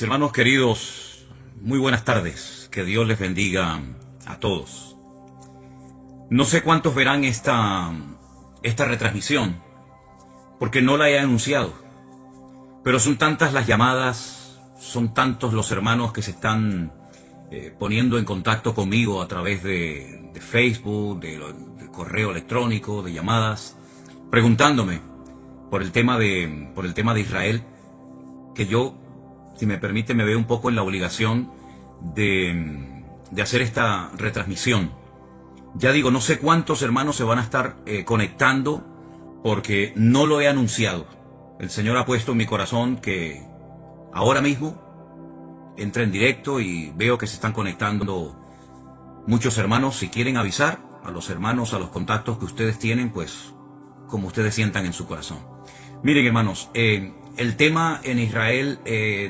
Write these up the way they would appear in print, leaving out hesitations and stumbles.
Mis hermanos queridos, muy buenas tardes. Que Dios les bendiga a todos. No sé cuántos verán esta retransmisión, porque no la he anunciado. Pero son tantas las llamadas, son tantos los hermanos que se están poniendo en contacto conmigo a través de Facebook, de correo electrónico, de llamadas, preguntándome por el tema de Israel, que yo, si me permite, me veo un poco en la obligación de hacer esta retransmisión. Ya digo, no sé cuántos hermanos se van a estar conectando, porque no lo he anunciado. El Señor ha puesto en mi corazón que ahora mismo entre en directo y veo que se están conectando muchos hermanos. Si quieren avisar a los hermanos, a los contactos que ustedes tienen, pues como ustedes sientan en su corazón. Miren, hermanos, el tema en Israel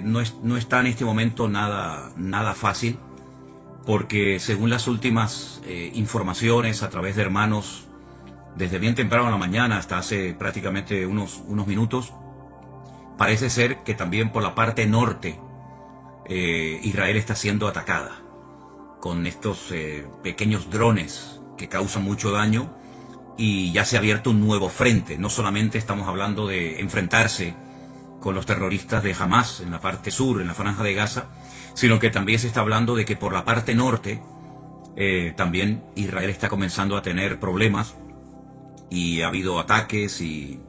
no está en este momento nada fácil, porque según las últimas informaciones a través de hermanos, desde bien temprano en la mañana hasta hace prácticamente unos minutos, parece ser que también por la parte norte Israel está siendo atacada con estos pequeños drones que causan mucho daño, y ya se ha abierto un nuevo frente. No solamente estamos hablando de enfrentarse con los terroristas de Hamas en la parte sur, en la franja de Gaza, sino que también se está hablando de que por la parte norte también Israel está comenzando a tener problemas, y ha habido ataques y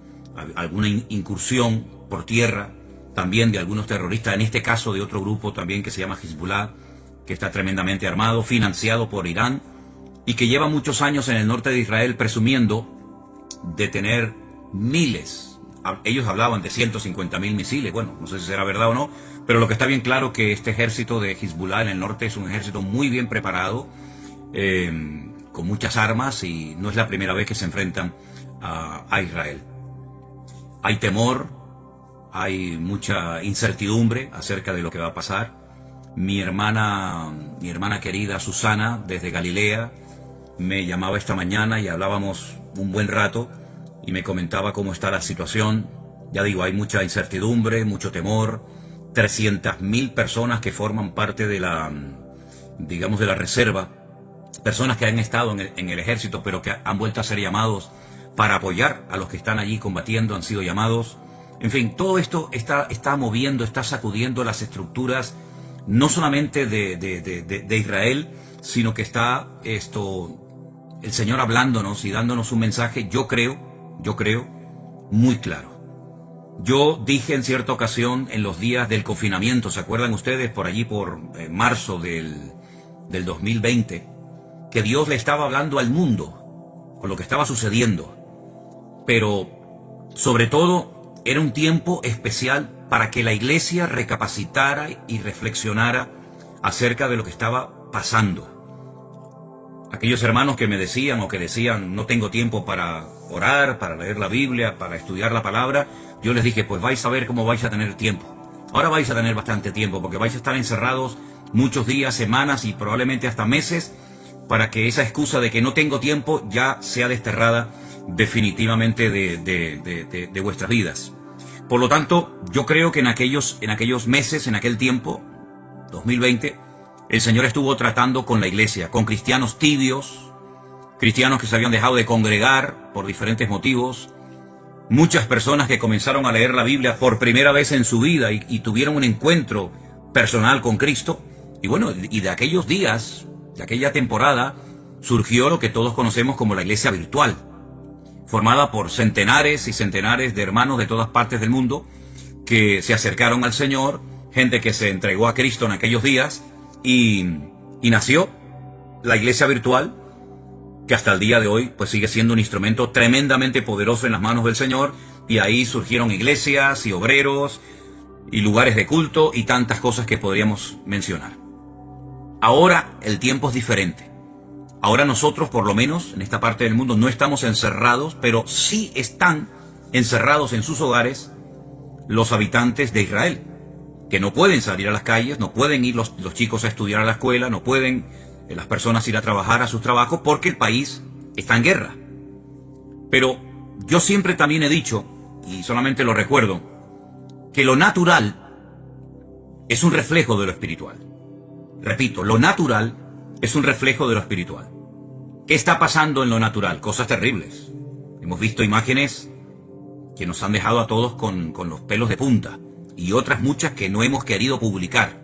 alguna incursión por tierra también de algunos terroristas, en este caso de otro grupo también que se llama Hezbollah, que está tremendamente armado, financiado por Irán, y que lleva muchos años en el norte de Israel presumiendo de tener miles. Ellos hablaban de 150.000 misiles. Bueno, no sé si será verdad o no, pero lo que está bien claro que este ejército de Hezbollah en el norte es un ejército muy bien preparado, con muchas armas, y no es la primera vez que se enfrentan a Israel. Hay temor, hay mucha incertidumbre acerca de lo que va a pasar. Mi hermana querida Susana, desde Galilea, me llamaba esta mañana y hablábamos un buen rato, y me comentaba cómo está la situación. Ya digo, hay mucha incertidumbre, mucho temor. 300.000 personas que forman parte de la reserva, personas que han estado en el ejército, pero que han vuelto a ser llamados para apoyar a los que están allí combatiendo, han sido llamados. En fin, todo esto está moviendo, está sacudiendo las estructuras, no solamente de Israel, sino que está el Señor hablándonos y dándonos un mensaje, yo creo, muy claro. Yo dije en cierta ocasión, en los días del confinamiento, ¿se acuerdan ustedes? Por allí, por marzo del 2020, que Dios le estaba hablando al mundo con lo que estaba sucediendo. Pero, sobre todo, era un tiempo especial para que la iglesia recapacitara y reflexionara acerca de lo que estaba pasando. Aquellos hermanos que me decían o que decían, no tengo tiempo para orar, para leer la Biblia, para estudiar la palabra, yo les dije, pues vais a ver cómo vais a tener tiempo. Ahora vais a tener bastante tiempo, porque vais a estar encerrados muchos días, semanas y probablemente hasta meses, para que esa excusa de que no tengo tiempo ya sea desterrada definitivamente de vuestras vidas. Por lo tanto, yo creo que en aquellos meses, en aquel tiempo, 2020, el Señor estuvo tratando con la iglesia, con cristianos tibios, cristianos que se habían dejado de congregar por diferentes motivos, muchas personas que comenzaron a leer la Biblia por primera vez en su vida y tuvieron un encuentro personal con Cristo. Y bueno, y de aquellos días, de aquella temporada, surgió lo que todos conocemos como la iglesia virtual, formada por centenares y centenares de hermanos de todas partes del mundo que se acercaron al Señor, gente que se entregó a Cristo en aquellos días, y nació la iglesia virtual, que hasta el día de hoy pues sigue siendo un instrumento tremendamente poderoso en las manos del Señor, y ahí surgieron iglesias y obreros y lugares de culto y tantas cosas que podríamos mencionar. Ahora el tiempo es diferente. Ahora nosotros, por lo menos en esta parte del mundo, no estamos encerrados, pero sí están encerrados en sus hogares los habitantes de Israel, que no pueden salir a las calles, no pueden ir los chicos a estudiar a la escuela, no pueden las personas ir a trabajar a sus trabajos, porque el país está en guerra. Pero yo siempre también he dicho, y solamente lo recuerdo, que lo natural es un reflejo de lo espiritual. Repito, lo natural es un reflejo de lo espiritual. ¿Qué está pasando en lo natural? Cosas terribles. Hemos visto imágenes que nos han dejado a todos con los pelos de punta, y otras muchas que no hemos querido publicar.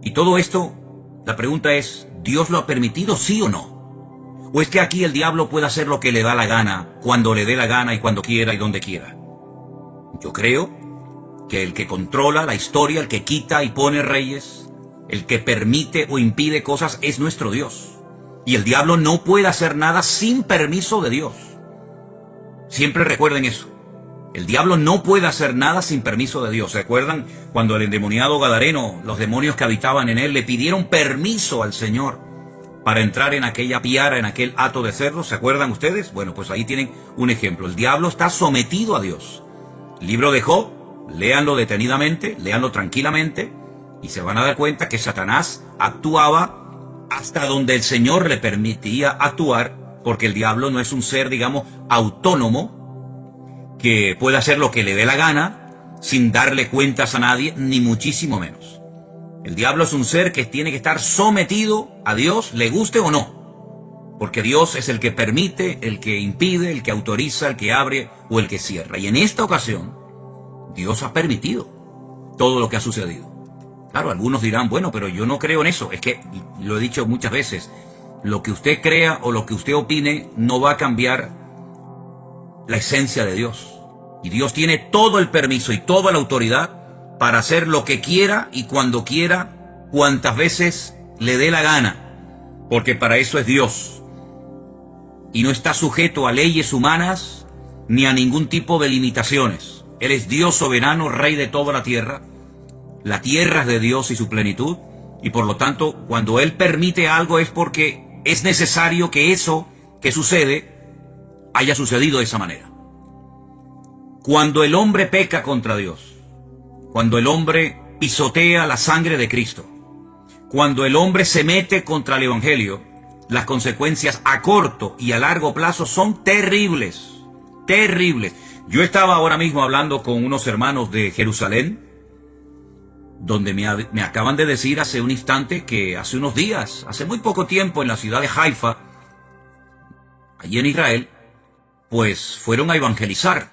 Y todo esto, la pregunta es, ¿Dios lo ha permitido, sí o no? ¿O es que aquí el diablo puede hacer lo que le da la gana, cuando le dé la gana y cuando quiera y donde quiera? Yo creo que el que controla la historia, el que quita y pone reyes, el que permite o impide cosas es nuestro Dios. Y el diablo no puede hacer nada sin permiso de Dios. Siempre recuerden eso. El diablo no puede hacer nada sin permiso de Dios. ¿Se acuerdan cuando el endemoniado Gadareno, los demonios que habitaban en él, le pidieron permiso al Señor para entrar en aquella piara, en aquel hato de cerdos? ¿Se acuerdan ustedes? Bueno, pues ahí tienen un ejemplo. El diablo está sometido a Dios. El libro de Job, léanlo detenidamente, léanlo tranquilamente, y se van a dar cuenta que Satanás actuaba hasta donde el Señor le permitía actuar, porque el diablo no es un ser, digamos, autónomo, que pueda hacer lo que le dé la gana, sin darle cuentas a nadie, ni muchísimo menos. El diablo es un ser que tiene que estar sometido a Dios, le guste o no, porque Dios es el que permite, el que impide, el que autoriza, el que abre o el que cierra. Y en esta ocasión, Dios ha permitido todo lo que ha sucedido. Claro, algunos dirán, bueno, pero yo no creo en eso. Es que, lo he dicho muchas veces, lo que usted crea o lo que usted opine no va a cambiar la esencia de Dios. Y Dios tiene todo el permiso y toda la autoridad para hacer lo que quiera y cuando quiera, cuantas veces le dé la gana, porque para eso es Dios. Y no está sujeto a leyes humanas ni a ningún tipo de limitaciones. Él es Dios soberano, Rey de toda la tierra. La tierra es de Dios y su plenitud, y por lo tanto, cuando Él permite algo es porque es necesario que eso que sucede haya sucedido de esa manera. Cuando el hombre peca contra Dios, cuando el hombre pisotea la sangre de Cristo, cuando el hombre se mete contra el Evangelio, las consecuencias a corto y a largo plazo son terribles, terribles. Yo estaba ahora mismo hablando con unos hermanos de Jerusalén, donde me acaban de decir hace un instante que hace unos días, hace muy poco tiempo, en la ciudad de Haifa, allí en Israel, pues fueron a evangelizar,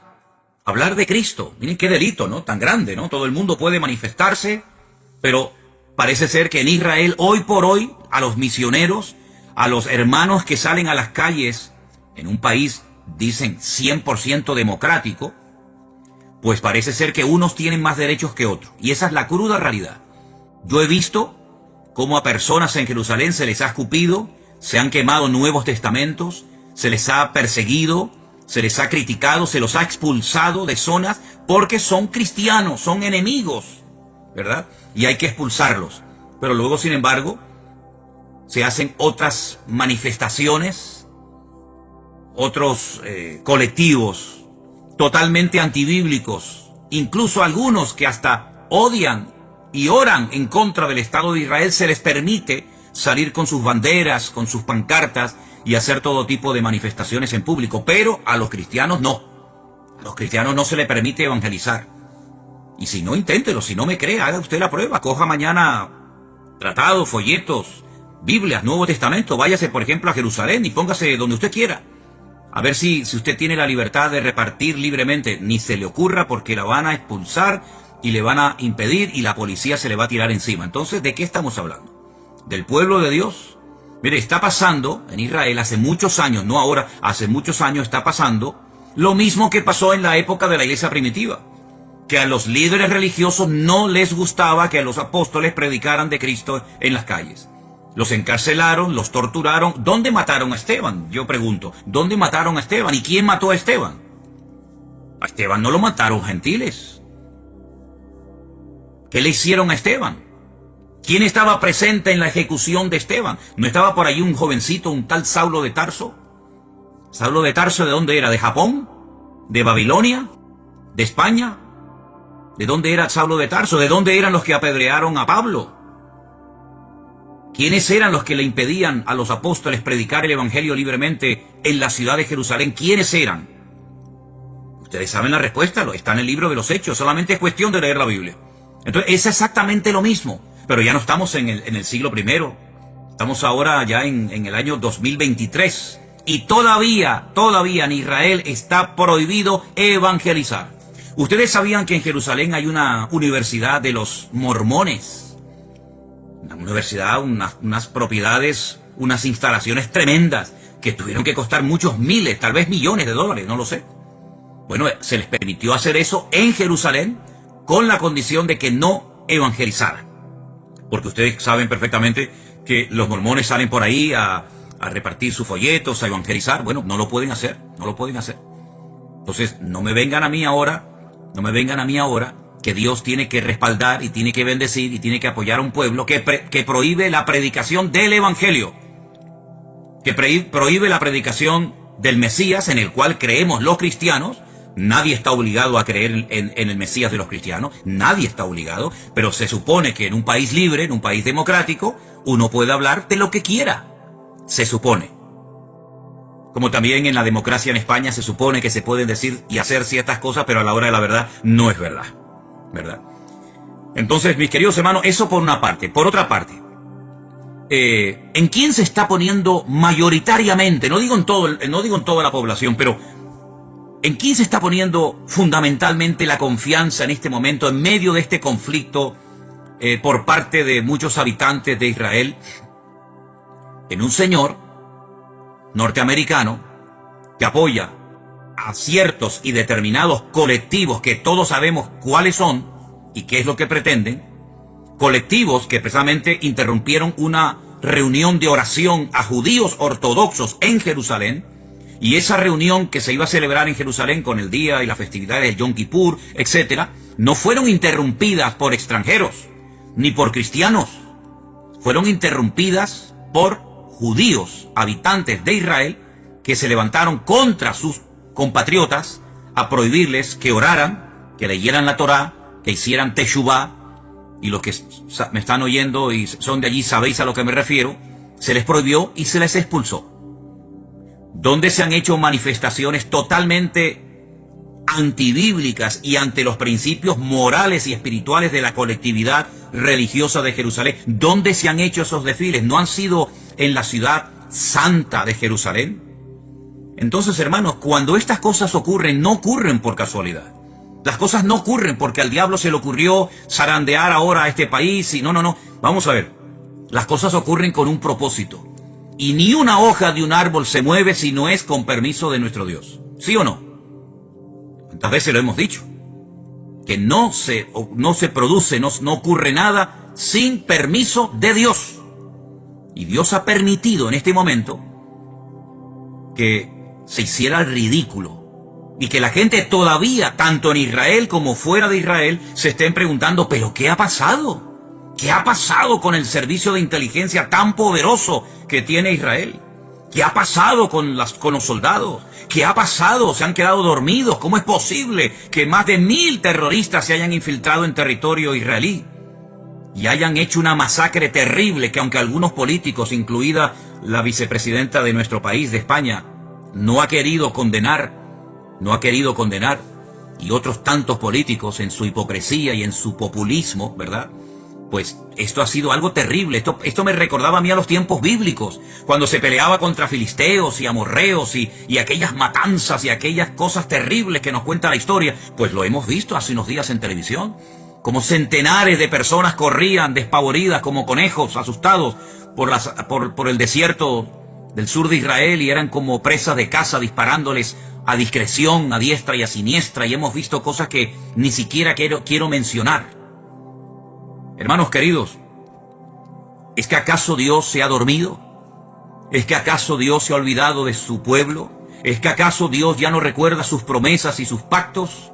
a hablar de Cristo. Miren qué delito, ¿no? Tan grande, ¿no? Todo el mundo puede manifestarse, pero parece ser que en Israel, hoy por hoy, a los misioneros, a los hermanos que salen a las calles, en un país, dicen, 100% democrático, pues parece ser que unos tienen más derechos que otros. Y esa es la cruda realidad. Yo he visto cómo a personas en Jerusalén se les ha escupido, se han quemado Nuevos Testamentos, se les ha perseguido, se les ha criticado, se los ha expulsado de zonas porque son cristianos, son enemigos, ¿verdad? Y hay que expulsarlos. Pero luego, sin embargo, se hacen otras manifestaciones, otros colectivos totalmente antibíblicos, incluso algunos que hasta odian y oran en contra del Estado de Israel, se les permite salir con sus banderas, con sus pancartas y hacer todo tipo de manifestaciones en público, pero a los cristianos no. A los cristianos no se les permite evangelizar. Y si no, inténtelo, si no me cree, haga usted la prueba, coja mañana tratados, folletos, Biblias, Nuevo Testamento, váyase por ejemplo a Jerusalén y póngase donde usted quiera. A ver si usted tiene la libertad de repartir libremente. Ni se le ocurra, porque la van a expulsar y le van a impedir y la policía se le va a tirar encima. Entonces, ¿de qué estamos hablando? ¿Del pueblo de Dios? Mire, está pasando en Israel hace muchos años, no ahora, hace muchos años está pasando lo mismo que pasó en la época de la iglesia primitiva. Que a los líderes religiosos no les gustaba que a los apóstoles predicaran de Cristo en las calles. Los encarcelaron, los torturaron. ¿Dónde mataron a Esteban? Yo pregunto, ¿dónde mataron a Esteban? ¿Y quién mató a Esteban? A Esteban no lo mataron gentiles. ¿Qué le hicieron a Esteban? ¿Quién estaba presente en la ejecución de Esteban? ¿No estaba por ahí un jovencito, un tal Saulo de Tarso? ¿Saulo de Tarso de dónde era? ¿De Japón? ¿De Babilonia? ¿De España? ¿De dónde era Saulo de Tarso? ¿De dónde eran los que apedrearon a Pablo? ¿Quiénes eran los que le impedían a los apóstoles predicar el evangelio libremente en la ciudad de Jerusalén? ¿Quiénes eran? Ustedes saben la respuesta, está en el libro de los Hechos, solamente es cuestión de leer la Biblia. Entonces es exactamente lo mismo, pero ya no estamos en el siglo primero. Estamos ahora ya en el año 2023 y todavía en Israel está prohibido evangelizar. ¿Ustedes sabían que en Jerusalén hay una universidad de los mormones? Una universidad, unas propiedades, unas instalaciones tremendas que tuvieron que costar muchos miles, tal vez millones de dólares, no lo sé. Bueno, se les permitió hacer eso en Jerusalén con la condición de que no evangelizaran. Porque ustedes saben perfectamente que los mormones salen por ahí a repartir sus folletos, a evangelizar. Bueno, no lo pueden hacer, no lo pueden hacer. Entonces, no me vengan a mí ahora que Dios tiene que respaldar y tiene que bendecir y tiene que apoyar a un pueblo que prohíbe la predicación del evangelio, que prohíbe la predicación del Mesías en el cual creemos los cristianos. Nadie está obligado a creer en el Mesías de los cristianos, nadie está obligado, pero se supone que en un país libre, en un país democrático, uno puede hablar de lo que quiera, se supone. Como también en la democracia en España se supone que se pueden decir y hacer ciertas cosas, pero a la hora de la verdad no es verdad, ¿verdad? Entonces, mis queridos hermanos, eso por una parte. Por otra parte, ¿en quién se está poniendo mayoritariamente? No digo en toda la población, pero ¿en quién se está poniendo fundamentalmente la confianza en este momento, en medio de este conflicto por parte de muchos habitantes de Israel? En un señor norteamericano que apoya a ciertos y determinados colectivos que todos sabemos cuáles son y qué es lo que pretenden, colectivos que precisamente interrumpieron una reunión de oración a judíos ortodoxos en Jerusalén. Y esa reunión que se iba a celebrar en Jerusalén con el día y las festividades de Yom Kippur, etc., no fueron interrumpidas por extranjeros, ni por cristianos. Fueron interrumpidas por judíos, habitantes de Israel, que se levantaron contra sus compatriotas a prohibirles que oraran, que leyeran la Torá, que hicieran teshuvá. Y los que me están oyendo y son de allí sabéis a lo que me refiero, se les prohibió y se les expulsó. Donde se han hecho manifestaciones totalmente antibíblicas y ante los principios morales y espirituales de la colectividad religiosa de Jerusalén. ¿Dónde se han hecho esos desfiles? ¿No han sido en la ciudad santa de Jerusalén? Entonces, hermanos, cuando estas cosas ocurren, no ocurren por casualidad. Las cosas no ocurren porque al diablo se le ocurrió zarandear ahora a este país y no. Vamos a ver, las cosas ocurren con un propósito. Y ni una hoja de un árbol se mueve si no es con permiso de nuestro Dios. ¿Sí o no? ¿Cuántas veces lo hemos dicho? Que no se produce, no ocurre nada sin permiso de Dios. Y Dios ha permitido en este momento que se hiciera el ridículo. Y que la gente todavía, tanto en Israel como fuera de Israel, se estén preguntando, ¿pero qué ha pasado? ¿Qué ha pasado con el servicio de inteligencia tan poderoso que tiene Israel? ¿Qué ha pasado con los soldados? ¿Qué ha pasado? ¿Se han quedado dormidos? ¿Cómo es posible que más de 1000 terroristas se hayan infiltrado en territorio israelí y hayan hecho una masacre terrible que, aunque algunos políticos, incluida la vicepresidenta de nuestro país, de España, no ha querido condenar, y otros tantos políticos en su hipocresía y en su populismo, ¿verdad? Pues esto ha sido algo terrible. Esto me recordaba a mí a los tiempos bíblicos, cuando se peleaba contra filisteos y amorreos y aquellas matanzas y aquellas cosas terribles que nos cuenta la historia. Pues lo hemos visto hace unos días en televisión, como centenares de personas corrían despavoridas como conejos, asustados por el desierto del sur de Israel, y eran como presas de caza disparándoles a discreción, a diestra y a siniestra, y hemos visto cosas que ni siquiera quiero mencionar. Hermanos queridos, ¿es que acaso Dios se ha dormido? ¿Es que acaso Dios se ha olvidado de su pueblo? ¿Es que acaso Dios ya no recuerda sus promesas y sus pactos?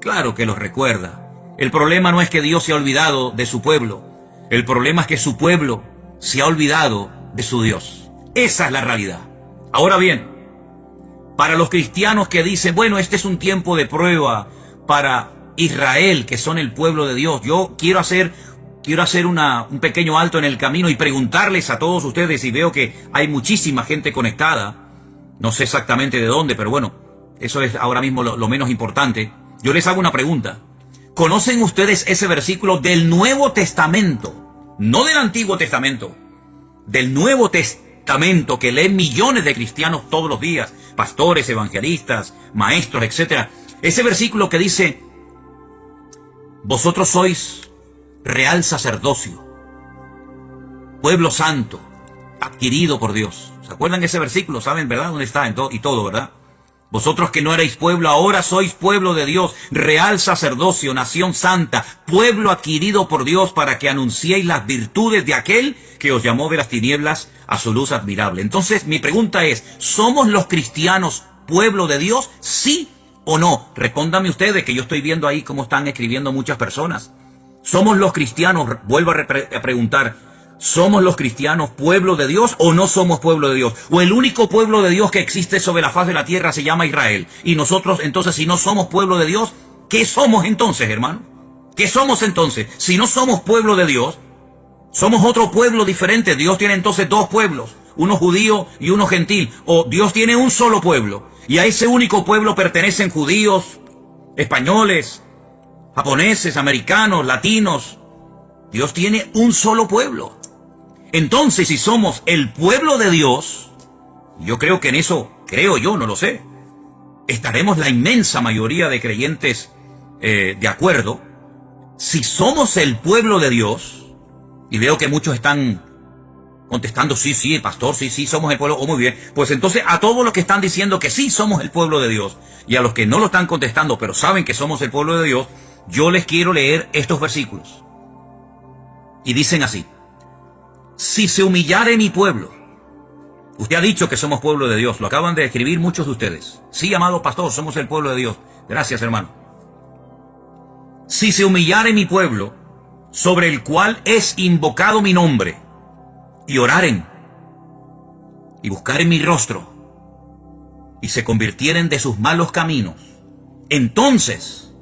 Claro que los recuerda. El problema no es que Dios se ha olvidado de su pueblo. El problema es que su pueblo se ha olvidado de su Dios. Esa es la realidad. Ahora bien, para los cristianos que dicen, bueno, este es un tiempo de prueba para Israel, que son el pueblo de Dios, yo quiero hacer un pequeño alto en el camino y preguntarles a todos ustedes, y veo que hay muchísima gente conectada, no sé exactamente de dónde, pero bueno, eso es ahora mismo lo menos importante. Yo les hago una pregunta. ¿Conocen ustedes ese versículo del Nuevo Testamento? No del Antiguo Testamento, del Nuevo Testamento, que leen millones de cristianos todos los días, pastores, evangelistas, maestros, etc. Ese versículo que dice: vosotros sois real sacerdocio, pueblo santo, adquirido por Dios. ¿Se acuerdan de ese versículo? ¿Saben, verdad, dónde está y todo, verdad? Vosotros que no erais pueblo, ahora sois pueblo de Dios, real sacerdocio, nación santa, pueblo adquirido por Dios, para que anunciéis las virtudes de aquel que os llamó de las tinieblas a su luz admirable. Entonces, mi pregunta es: ¿somos los cristianos pueblo de Dios? ¿Sí o no? Respóndanme ustedes, que yo estoy viendo ahí cómo están escribiendo muchas personas. ¿Somos los cristianos, vuelvo a preguntar, ¿somos los cristianos pueblo de Dios o no somos pueblo de Dios? ¿O el único pueblo de Dios que existe sobre la faz de la tierra se llama Israel? Y nosotros, entonces, si no somos pueblo de Dios, ¿qué somos entonces, hermano? ¿Qué somos entonces? Si no somos pueblo de Dios, somos otro pueblo diferente. Dios tiene entonces dos pueblos, uno judío y uno gentil. O Dios tiene un solo pueblo, y a ese único pueblo pertenecen judíos, españoles, japoneses, americanos, latinos. Dios tiene un solo pueblo. Entonces, si somos el pueblo de Dios, yo creo que en eso, creo yo, no lo sé, estaremos la inmensa mayoría de creyentes de acuerdo. Si somos el pueblo de Dios, y veo que muchos están contestando: sí, pastor, sí, somos el pueblo. Oh, muy bien. Pues entonces, a todos los que están diciendo que sí somos el pueblo de Dios, y a los que no lo están contestando, pero saben que somos el pueblo de Dios, yo les quiero leer estos versículos. Y dicen así: si se humillare mi pueblo. Usted ha dicho que somos pueblo de Dios, lo acaban de escribir muchos de ustedes. Sí, amado pastor, somos el pueblo de Dios. Gracias, hermano. Si se humillare mi pueblo, sobre el cual es invocado mi nombre, y oraren, y buscaren mi rostro, y se convirtieren de sus malos caminos, entonces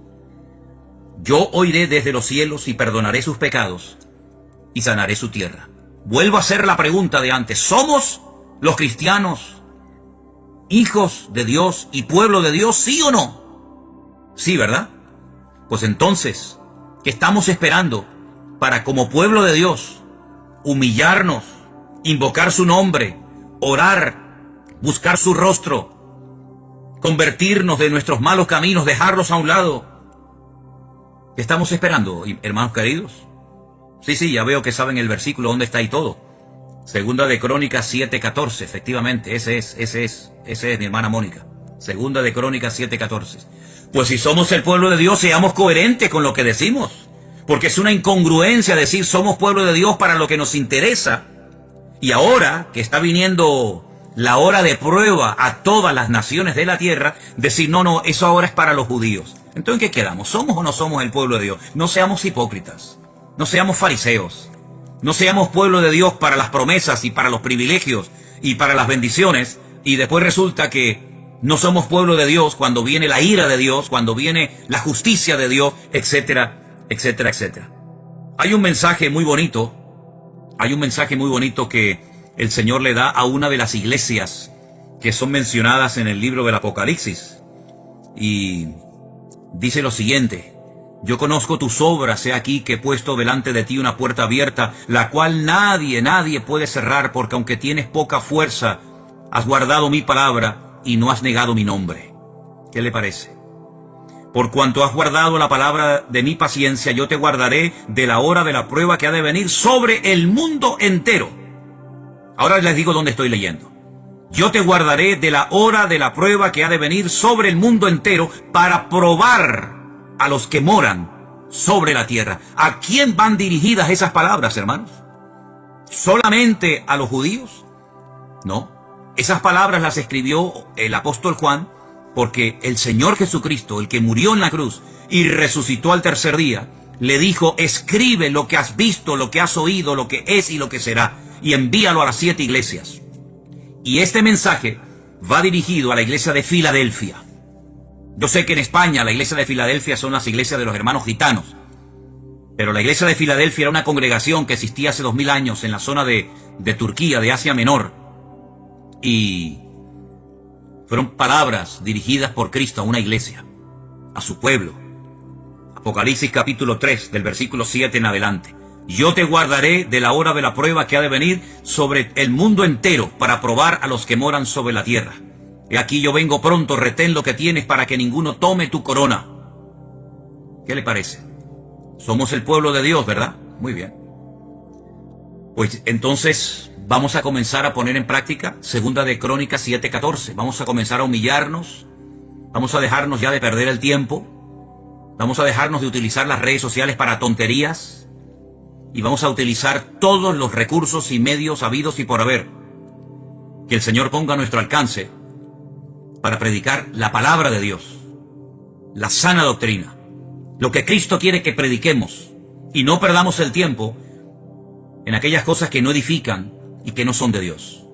yo oiré desde los cielos y perdonaré sus pecados y sanaré su tierra. Vuelvo a hacer la pregunta de antes: ¿somos los cristianos hijos de Dios y pueblo de Dios, sí o no? Sí, ¿verdad? Pues entonces, ¿qué estamos esperando para, como pueblo de Dios, humillarnos, invocar su nombre, orar, buscar su rostro, convertirnos de nuestros malos caminos, dejarlos a un lado? ¿Qué estamos esperando, hermanos queridos? Sí, ya veo que saben el versículo, dónde está y todo. Segunda de Crónicas 7:14, efectivamente, ese es mi hermana Mónica. Segunda de Crónicas 7:14. Pues si somos el pueblo de Dios, seamos coherentes con lo que decimos. Porque es una incongruencia decir somos pueblo de Dios para lo que nos interesa, y ahora que está viniendo la hora de prueba a todas las naciones de la tierra, decir no, eso ahora es para los judíos. Entonces, ¿qué quedamos? ¿Somos o no somos el pueblo de Dios? No seamos hipócritas. No seamos fariseos, no seamos pueblo de Dios para las promesas y para los privilegios y para las bendiciones, y después resulta que no somos pueblo de Dios cuando viene la ira de Dios, cuando viene la justicia de Dios, etcétera, etcétera, etcétera. Hay un mensaje muy bonito que el Señor le da a una de las iglesias que son mencionadas en el libro del Apocalipsis, y dice lo siguiente: yo conozco tus obras, he aquí que he puesto delante de ti una puerta abierta, la cual nadie puede cerrar, porque aunque tienes poca fuerza, has guardado mi palabra y no has negado mi nombre. ¿Qué le parece? Por cuanto has guardado la palabra de mi paciencia, yo te guardaré de la hora de la prueba que ha de venir sobre el mundo entero. Ahora les digo dónde estoy leyendo. Yo te guardaré de la hora de la prueba que ha de venir sobre el mundo entero, para probar a los que moran sobre la tierra. ¿A quién van dirigidas esas palabras, hermanos? ¿Solamente a los judíos? No. Esas palabras las escribió el apóstol Juan, porque el Señor Jesucristo, el que murió en la cruz y resucitó al tercer día, le dijo: escribe lo que has visto, lo que has oído, lo que es y lo que será, y envíalo a las 7 iglesias. Y este mensaje va dirigido a la iglesia de Filadelfia. Yo sé que en España la iglesia de Filadelfia son las iglesias de los hermanos gitanos, pero la iglesia de Filadelfia era una congregación que existía hace 2000 años en la zona de Turquía, de Asia Menor, y fueron palabras dirigidas por Cristo a una iglesia, a su pueblo, Apocalipsis capítulo 3, del versículo 7 en adelante. Yo te guardaré de la hora de la prueba que ha de venir sobre el mundo entero para probar a los que moran sobre la tierra. He aquí yo vengo pronto, retén lo que tienes para que ninguno tome tu corona. ¿Qué le parece? Somos el pueblo de Dios, ¿verdad? Muy bien. Pues entonces vamos a comenzar a poner en práctica Segunda de Crónicas 7:14. Vamos a comenzar a humillarnos. Vamos a dejarnos ya de perder el tiempo. Vamos a dejarnos de utilizar las redes sociales para tonterías. Y vamos a utilizar todos los recursos y medios habidos y por haber que el Señor ponga a nuestro alcance para predicar la palabra de Dios, la sana doctrina, lo que Cristo quiere que prediquemos, y no perdamos el tiempo en aquellas cosas que no edifican y que no son de Dios.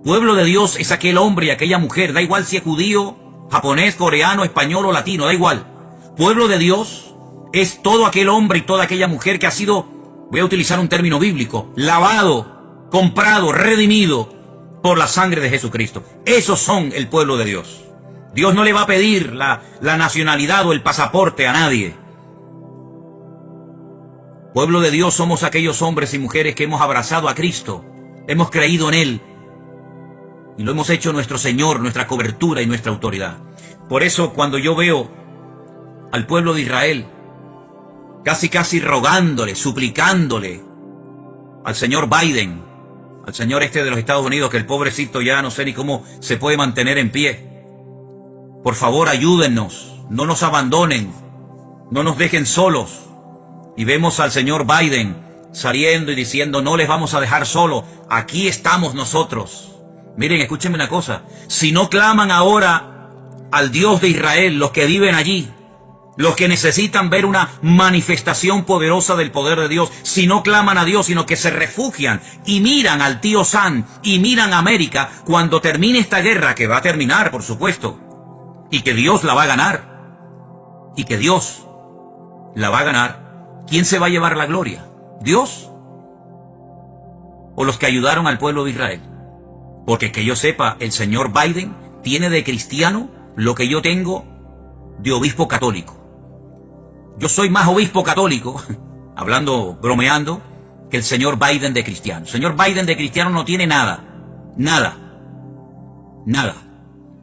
Pueblo de Dios es aquel hombre y aquella mujer, da igual si es judío, japonés, coreano, español o latino, da igual. Pueblo de Dios es todo aquel hombre y toda aquella mujer que ha sido, voy a utilizar un término bíblico, lavado, comprado, redimido por la sangre de Jesucristo. Esos son el pueblo de Dios. Dios no le va a pedir la nacionalidad o el pasaporte a nadie. Pueblo de Dios somos aquellos hombres y mujeres que hemos abrazado a Cristo, hemos creído en Él y lo hemos hecho nuestro Señor, nuestra cobertura y nuestra autoridad. Por eso cuando yo veo al pueblo de Israel casi rogándole, suplicándole al señor Biden, al señor de los Estados Unidos, que el pobrecito ya no sé ni cómo se puede mantener en pie. Por favor, ayúdennos, no nos abandonen, no nos dejen solos. Y vemos al señor Biden saliendo y diciendo, no les vamos a dejar solo, aquí estamos nosotros. Miren, escúchenme una cosa, si no claman ahora al Dios de Israel, los que viven allí, los que necesitan ver una manifestación poderosa del poder de Dios, si no claman a Dios, sino que se refugian y miran al tío Sam y miran a América, cuando termine esta guerra, que va a terminar, por supuesto, y que Dios la va a ganar, y que Dios la va a ganar, ¿quién se va a llevar la gloria? ¿Dios? ¿O los que ayudaron al pueblo de Israel? Porque que yo sepa, el señor Biden tiene de cristiano lo que yo tengo de obispo católico. Yo soy más obispo católico, hablando, bromeando, que el señor Biden de cristiano. El señor Biden de cristiano no tiene nada.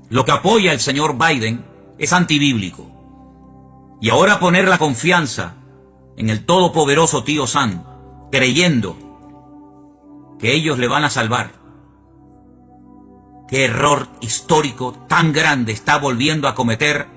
Lo que apoya el señor Biden es antibíblico. Y ahora poner la confianza en el todopoderoso tío Sam, creyendo que ellos le van a salvar. Qué error histórico tan grande está volviendo a cometer,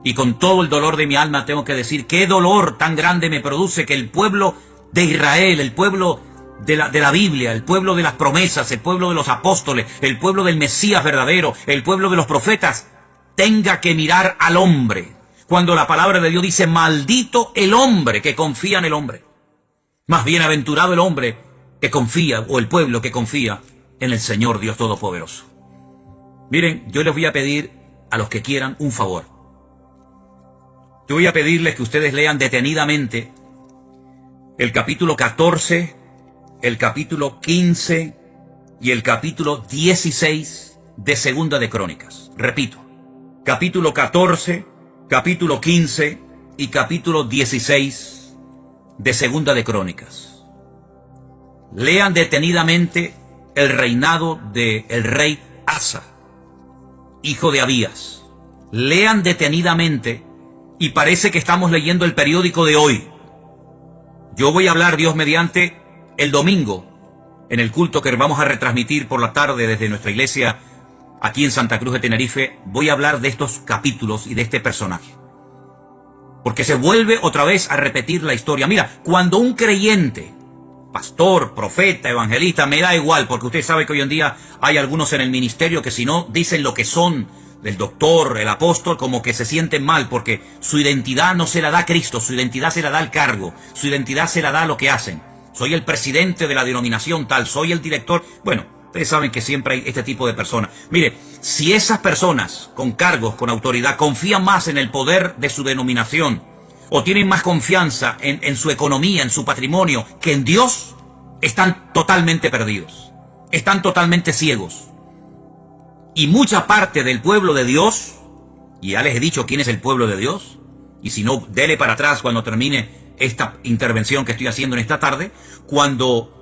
y con todo el dolor de mi alma tengo que decir, qué dolor tan grande me produce que el pueblo de Israel, el pueblo de la Biblia, el pueblo de las promesas, el pueblo de los apóstoles, el pueblo del Mesías verdadero, el pueblo de los profetas, tenga que mirar al hombre. Cuando la palabra de Dios dice, maldito el hombre que confía en el hombre. Más bienaventurado el hombre que confía, o el pueblo que confía en el Señor Dios Todopoderoso. Miren, yo les voy a pedir a los que quieran un favor. Yo voy a pedirles que ustedes lean detenidamente el capítulo 14, el capítulo 15 y el capítulo 16 de Segunda de Crónicas. Repito, capítulo 14, capítulo 15 y capítulo 16 de Segunda de Crónicas. Lean detenidamente el reinado del rey Asa, hijo de Abías. Lean detenidamente, y parece que estamos leyendo el periódico de hoy. Yo voy a hablar, Dios mediante, el domingo, en el culto que vamos a retransmitir por la tarde desde nuestra iglesia aquí en Santa Cruz de Tenerife. Voy a hablar de estos capítulos y de este personaje, porque se vuelve otra vez a repetir la historia. Mira, cuando un creyente, pastor, profeta, evangelista, me da igual, porque usted sabe que hoy en día hay algunos en el ministerio que si no dicen lo que son, del doctor, el apóstol, como que se sienten mal, porque su identidad no se la da Cristo, su identidad se la da el cargo, su identidad se la da lo que hacen. Soy el presidente de la denominación tal, soy el director. Bueno, ustedes saben que siempre hay este tipo de personas. Mire, si esas personas con cargos, con autoridad, confían más en el poder de su denominación, o tienen más confianza en su economía, en su patrimonio, que en Dios, están totalmente perdidos, están totalmente ciegos. Y mucha parte del pueblo de Dios, y ya les he dicho quién es el pueblo de Dios, Y si no, dele para atrás cuando termine esta intervención que estoy haciendo en esta tarde. Cuando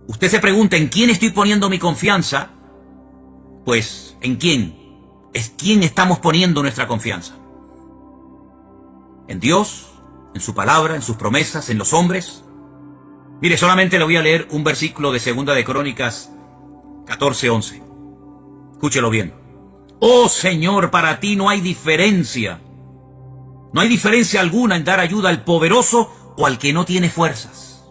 usted se pregunta en quién estoy poniendo mi confianza, pues ¿en quién? ¿Es quién estamos poniendo nuestra confianza? ¿En Dios? ¿En su palabra? ¿En sus promesas? ¿En los hombres? Mire, solamente le voy a leer un versículo de Segunda de Crónicas 14:11. Escúchelo bien. Oh Señor, para ti no hay diferencia. No hay diferencia alguna en dar ayuda al poderoso o al que no tiene fuerzas.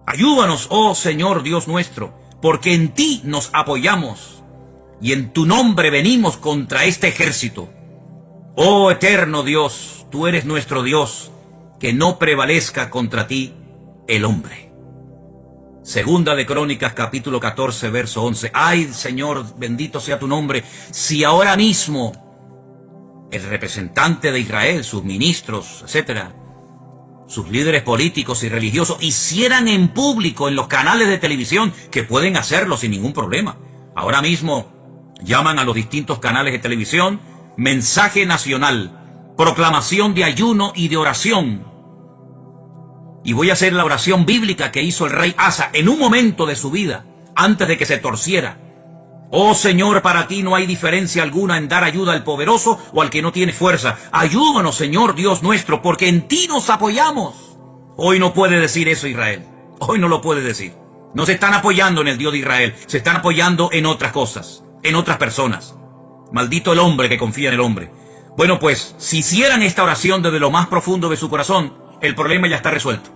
Ayúdanos, oh Señor Dios nuestro, porque en ti nos apoyamos y en tu nombre venimos contra este ejército. Oh eterno Dios, tú eres nuestro Dios, que no prevalezca contra ti el hombre. Segunda de Crónicas capítulo 14 verso 11. Ay Señor, bendito sea tu nombre, si ahora mismo el representante de Israel, sus ministros, etcétera, sus líderes políticos y religiosos hicieran en público en los canales de televisión, que pueden hacerlo sin ningún problema. Ahora mismo llaman a los distintos canales de televisión, mensaje nacional, proclamación de ayuno y de oración. Y voy a hacer la oración bíblica que hizo el rey Asa en un momento de su vida, antes de que se torciera. Oh Señor, para ti no hay diferencia alguna en dar ayuda al poderoso o al que no tiene fuerza. Ayúdanos, Señor Dios nuestro, porque en ti nos apoyamos. Hoy no puede decir eso Israel. Hoy no lo puede decir. No se están apoyando en el Dios de Israel. Se están apoyando en otras cosas, en otras personas. Maldito el hombre que confía en el hombre. Bueno, pues, si hicieran esta oración desde lo más profundo de su corazón, el problema ya está resuelto.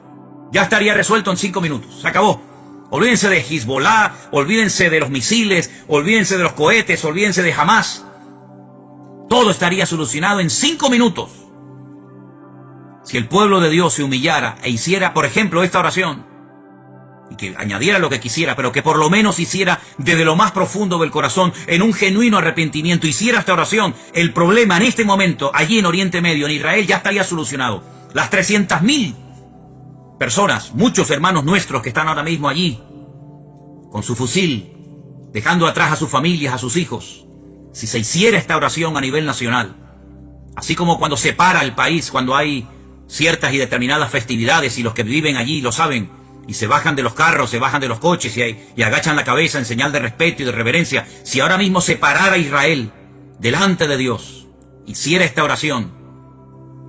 Ya estaría resuelto en 5 minutos. Se acabó. Olvídense de Hezbollah, olvídense de los misiles, olvídense de los cohetes, olvídense de Hamas. Todo estaría solucionado en 5 minutos. Si el pueblo de Dios se humillara e hiciera, por ejemplo, esta oración, y que añadiera lo que quisiera, pero que por lo menos hiciera desde lo más profundo del corazón, en un genuino arrepentimiento, hiciera esta oración, el problema en este momento, allí en Oriente Medio, en Israel, ya estaría solucionado. Las 300.000 personas, muchos hermanos nuestros que están ahora mismo allí, con su fusil, dejando atrás a sus familias, a sus hijos, si se hiciera esta oración a nivel nacional, así como cuando se para el país, cuando hay ciertas y determinadas festividades, y los que viven allí lo saben, y se bajan de los carros, se bajan de los coches y agachan la cabeza en señal de respeto y de reverencia, si ahora mismo se parara Israel delante de Dios, hiciera esta oración,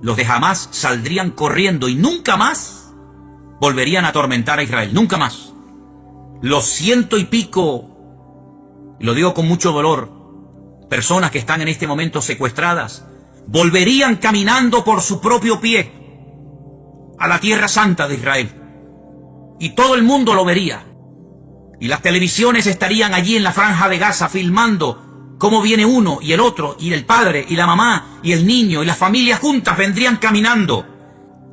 los de Hamas saldrían corriendo y nunca más volverían a atormentar a Israel, nunca más. Los 100 y pico, y lo digo con mucho dolor, personas que están en este momento secuestradas, volverían caminando por su propio pie a la tierra santa de Israel. Y todo el mundo lo vería. Y las televisiones estarían allí en la franja de Gaza filmando cómo viene uno y el otro, y el padre y la mamá y el niño y las familias juntas vendrían caminando,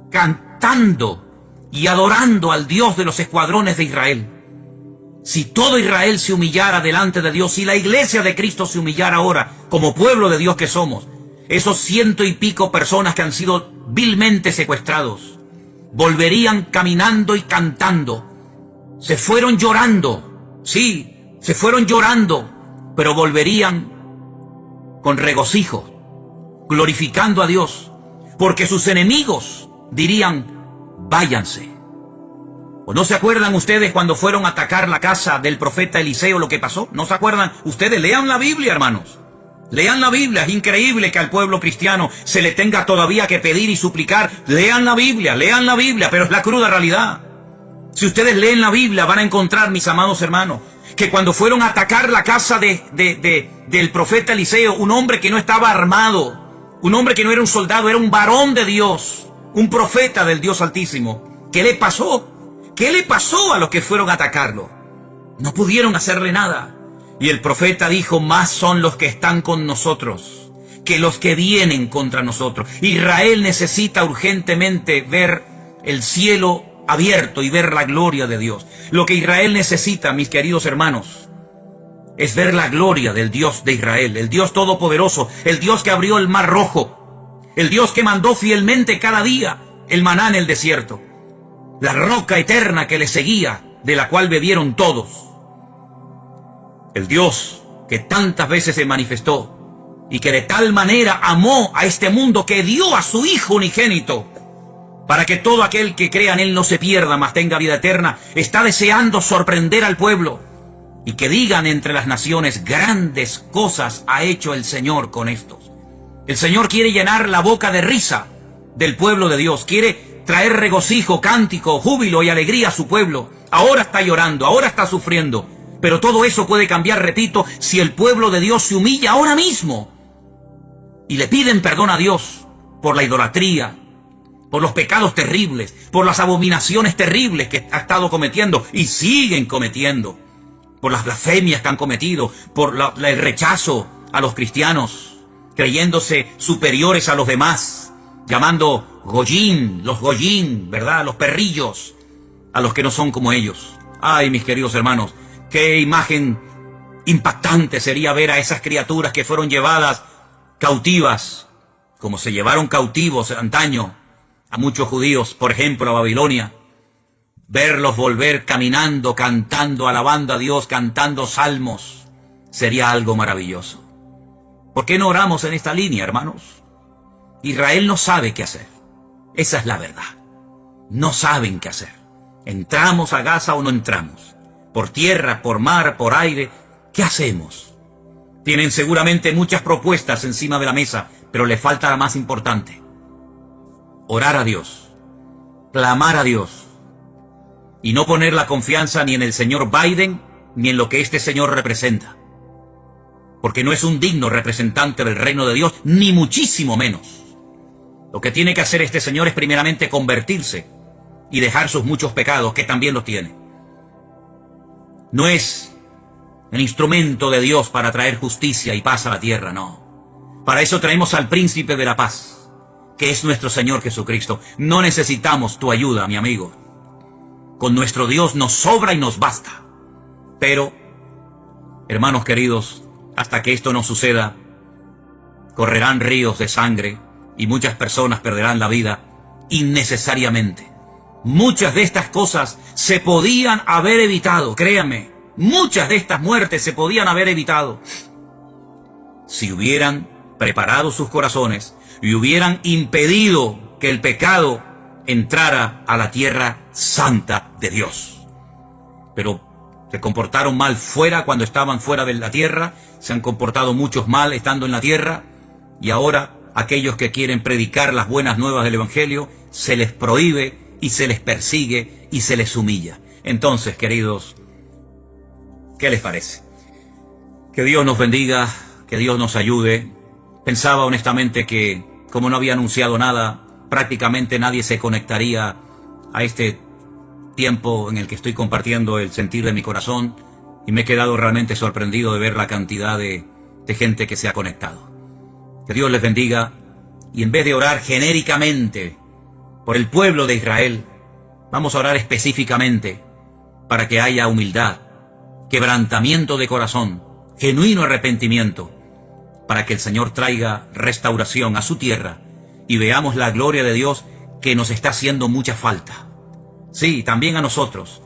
cantando y adorando al Dios de los escuadrones de Israel. Si todo Israel se humillara delante de Dios, si la iglesia de Cristo se humillara ahora, como pueblo de Dios que somos, esos 100 y pico personas que han sido vilmente secuestrados, volverían caminando y cantando. Se fueron llorando, sí, se fueron llorando, pero volverían con regocijo, glorificando a Dios, porque sus enemigos dirían: váyanse. ¿O no se acuerdan ustedes cuando fueron a atacar la casa del profeta Eliseo lo que pasó? ¿No se acuerdan? Ustedes lean la Biblia, hermanos. Lean la Biblia. Es increíble que al pueblo cristiano se le tenga todavía que pedir y suplicar. Lean la Biblia, pero es la cruda realidad. Si ustedes leen la Biblia van a encontrar, mis amados hermanos, que cuando fueron a atacar la casa del profeta Eliseo, un hombre que no estaba armado, un hombre que no era un soldado, era un varón de Dios, un profeta del Dios Altísimo. ¿Qué le pasó? ¿Qué le pasó a los que fueron a atacarlo? No pudieron hacerle nada. Y el profeta dijo: más son los que están con nosotros que los que vienen contra nosotros. Israel necesita urgentemente ver el cielo abierto y ver la gloria de Dios. Lo que Israel necesita, mis queridos hermanos, es ver la gloria del Dios de Israel, el Dios todopoderoso, el Dios que abrió el mar rojo, el Dios que mandó fielmente cada día el maná en el desierto, la roca eterna que les seguía, de la cual bebieron todos. El Dios que tantas veces se manifestó y que de tal manera amó a este mundo que dio a su Hijo unigénito, para que todo aquel que crea en Él no se pierda, mas tenga vida eterna. Está deseando sorprender al pueblo y que digan entre las naciones: grandes cosas ha hecho el Señor con estos. El Señor quiere llenar la boca de risa del pueblo de Dios, quiere traer regocijo, cántico, júbilo y alegría a su pueblo. Ahora está llorando, ahora está sufriendo, pero todo eso puede cambiar, repito, si el pueblo de Dios se humilla ahora mismo y le piden perdón a Dios por la idolatría, por los pecados terribles, por las abominaciones terribles que ha estado cometiendo y siguen cometiendo, por las blasfemias que han cometido, por el rechazo a los cristianos, creyéndose superiores a los demás, llamando Goyín, los Goyín, ¿verdad?, los perrillos, a los que no son como ellos. Ay, mis queridos hermanos, qué imagen impactante sería ver a esas criaturas que fueron llevadas cautivas, como se llevaron cautivos antaño a muchos judíos, por ejemplo, a Babilonia. Verlos volver caminando, cantando, alabando a Dios, cantando salmos, sería algo maravilloso. ¿Por qué no oramos en esta línea, hermanos? Israel no sabe qué hacer. Esa es la verdad. No saben qué hacer. ¿Entramos a Gaza o no entramos? Por tierra, por mar, por aire, ¿qué hacemos? Tienen seguramente muchas propuestas encima de la mesa, pero le falta la más importante: orar a Dios, clamar a Dios, y no poner la confianza ni en el señor Biden, ni en lo que este señor representa, porque no es un digno representante del reino de Dios, ni muchísimo menos. Lo que tiene que hacer este señor es primeramente convertirse y dejar sus muchos pecados, que también los tiene. No es el instrumento de Dios para traer justicia y paz a la tierra, no. Para eso traemos al príncipe de la paz, que es nuestro Señor Jesucristo. No necesitamos tu ayuda, mi amigo. Con nuestro Dios nos sobra y nos basta. Pero, hermanos queridos, hasta que esto no suceda, correrán ríos de sangre y muchas personas perderán la vida innecesariamente. Muchas de estas cosas se podían haber evitado, créanme. Muchas de estas muertes se podían haber evitado si hubieran preparado sus corazones y hubieran impedido que el pecado entrara a la tierra santa de Dios. Pero se comportaron mal fuera cuando estaban fuera de la tierra, se han comportado muchos mal estando en la tierra, y ahora aquellos que quieren predicar las buenas nuevas del Evangelio se les prohíbe y se les persigue y se les humilla. Entonces, queridos, ¿qué les parece? Que Dios nos bendiga, que Dios nos ayude. Pensaba honestamente que, como no había anunciado nada, prácticamente nadie se conectaría a este tiempo en el que estoy compartiendo el sentir de mi corazón, y me he quedado realmente sorprendido de ver la cantidad de gente que se ha conectado. Que Dios les bendiga, y en vez de orar genéricamente por el pueblo de Israel, vamos a orar específicamente para que haya humildad, quebrantamiento de corazón, genuino arrepentimiento, para que el Señor traiga restauración a su tierra y veamos la gloria de Dios, que nos está haciendo mucha falta. Sí, también a nosotros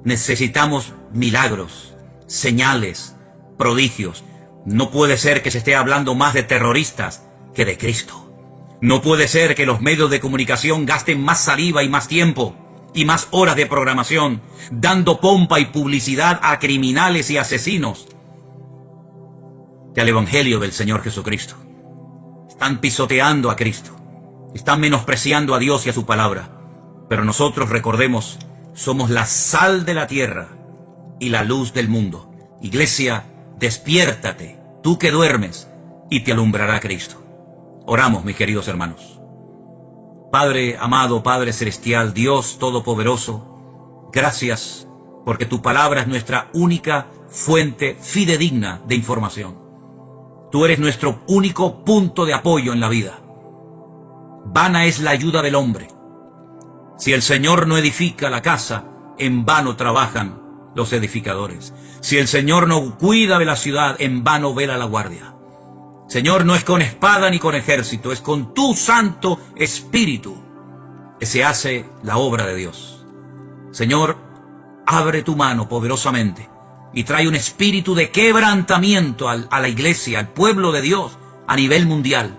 necesitamos milagros, señales, prodigios. No puede ser que se esté hablando más de terroristas que de Cristo. No puede ser que los medios de comunicación gasten más saliva y más tiempo y más horas de programación dando pompa y publicidad a criminales y asesinos que al Evangelio del Señor Jesucristo. Están pisoteando a Cristo, están menospreciando a Dios y a su palabra. Pero nosotros, recordemos, somos la sal de la tierra y la luz del mundo. Iglesia, despiértate, tú que duermes, y te alumbrará Cristo. Oramos, mis queridos hermanos. Padre amado, Padre celestial, Dios todopoderoso, gracias porque tu palabra es nuestra única fuente fidedigna de información. Tú eres nuestro único punto de apoyo en la vida. Vana es la ayuda del hombre. Si el Señor no edifica la casa, en vano trabajan los edificadores. Si el Señor no cuida de la ciudad, en vano vela la guardia. Señor, no es con espada ni con ejército, es con tu Santo Espíritu que se hace la obra de Dios. Señor, abre tu mano poderosamente y trae un espíritu de quebrantamiento a la iglesia, al pueblo de Dios, a nivel mundial.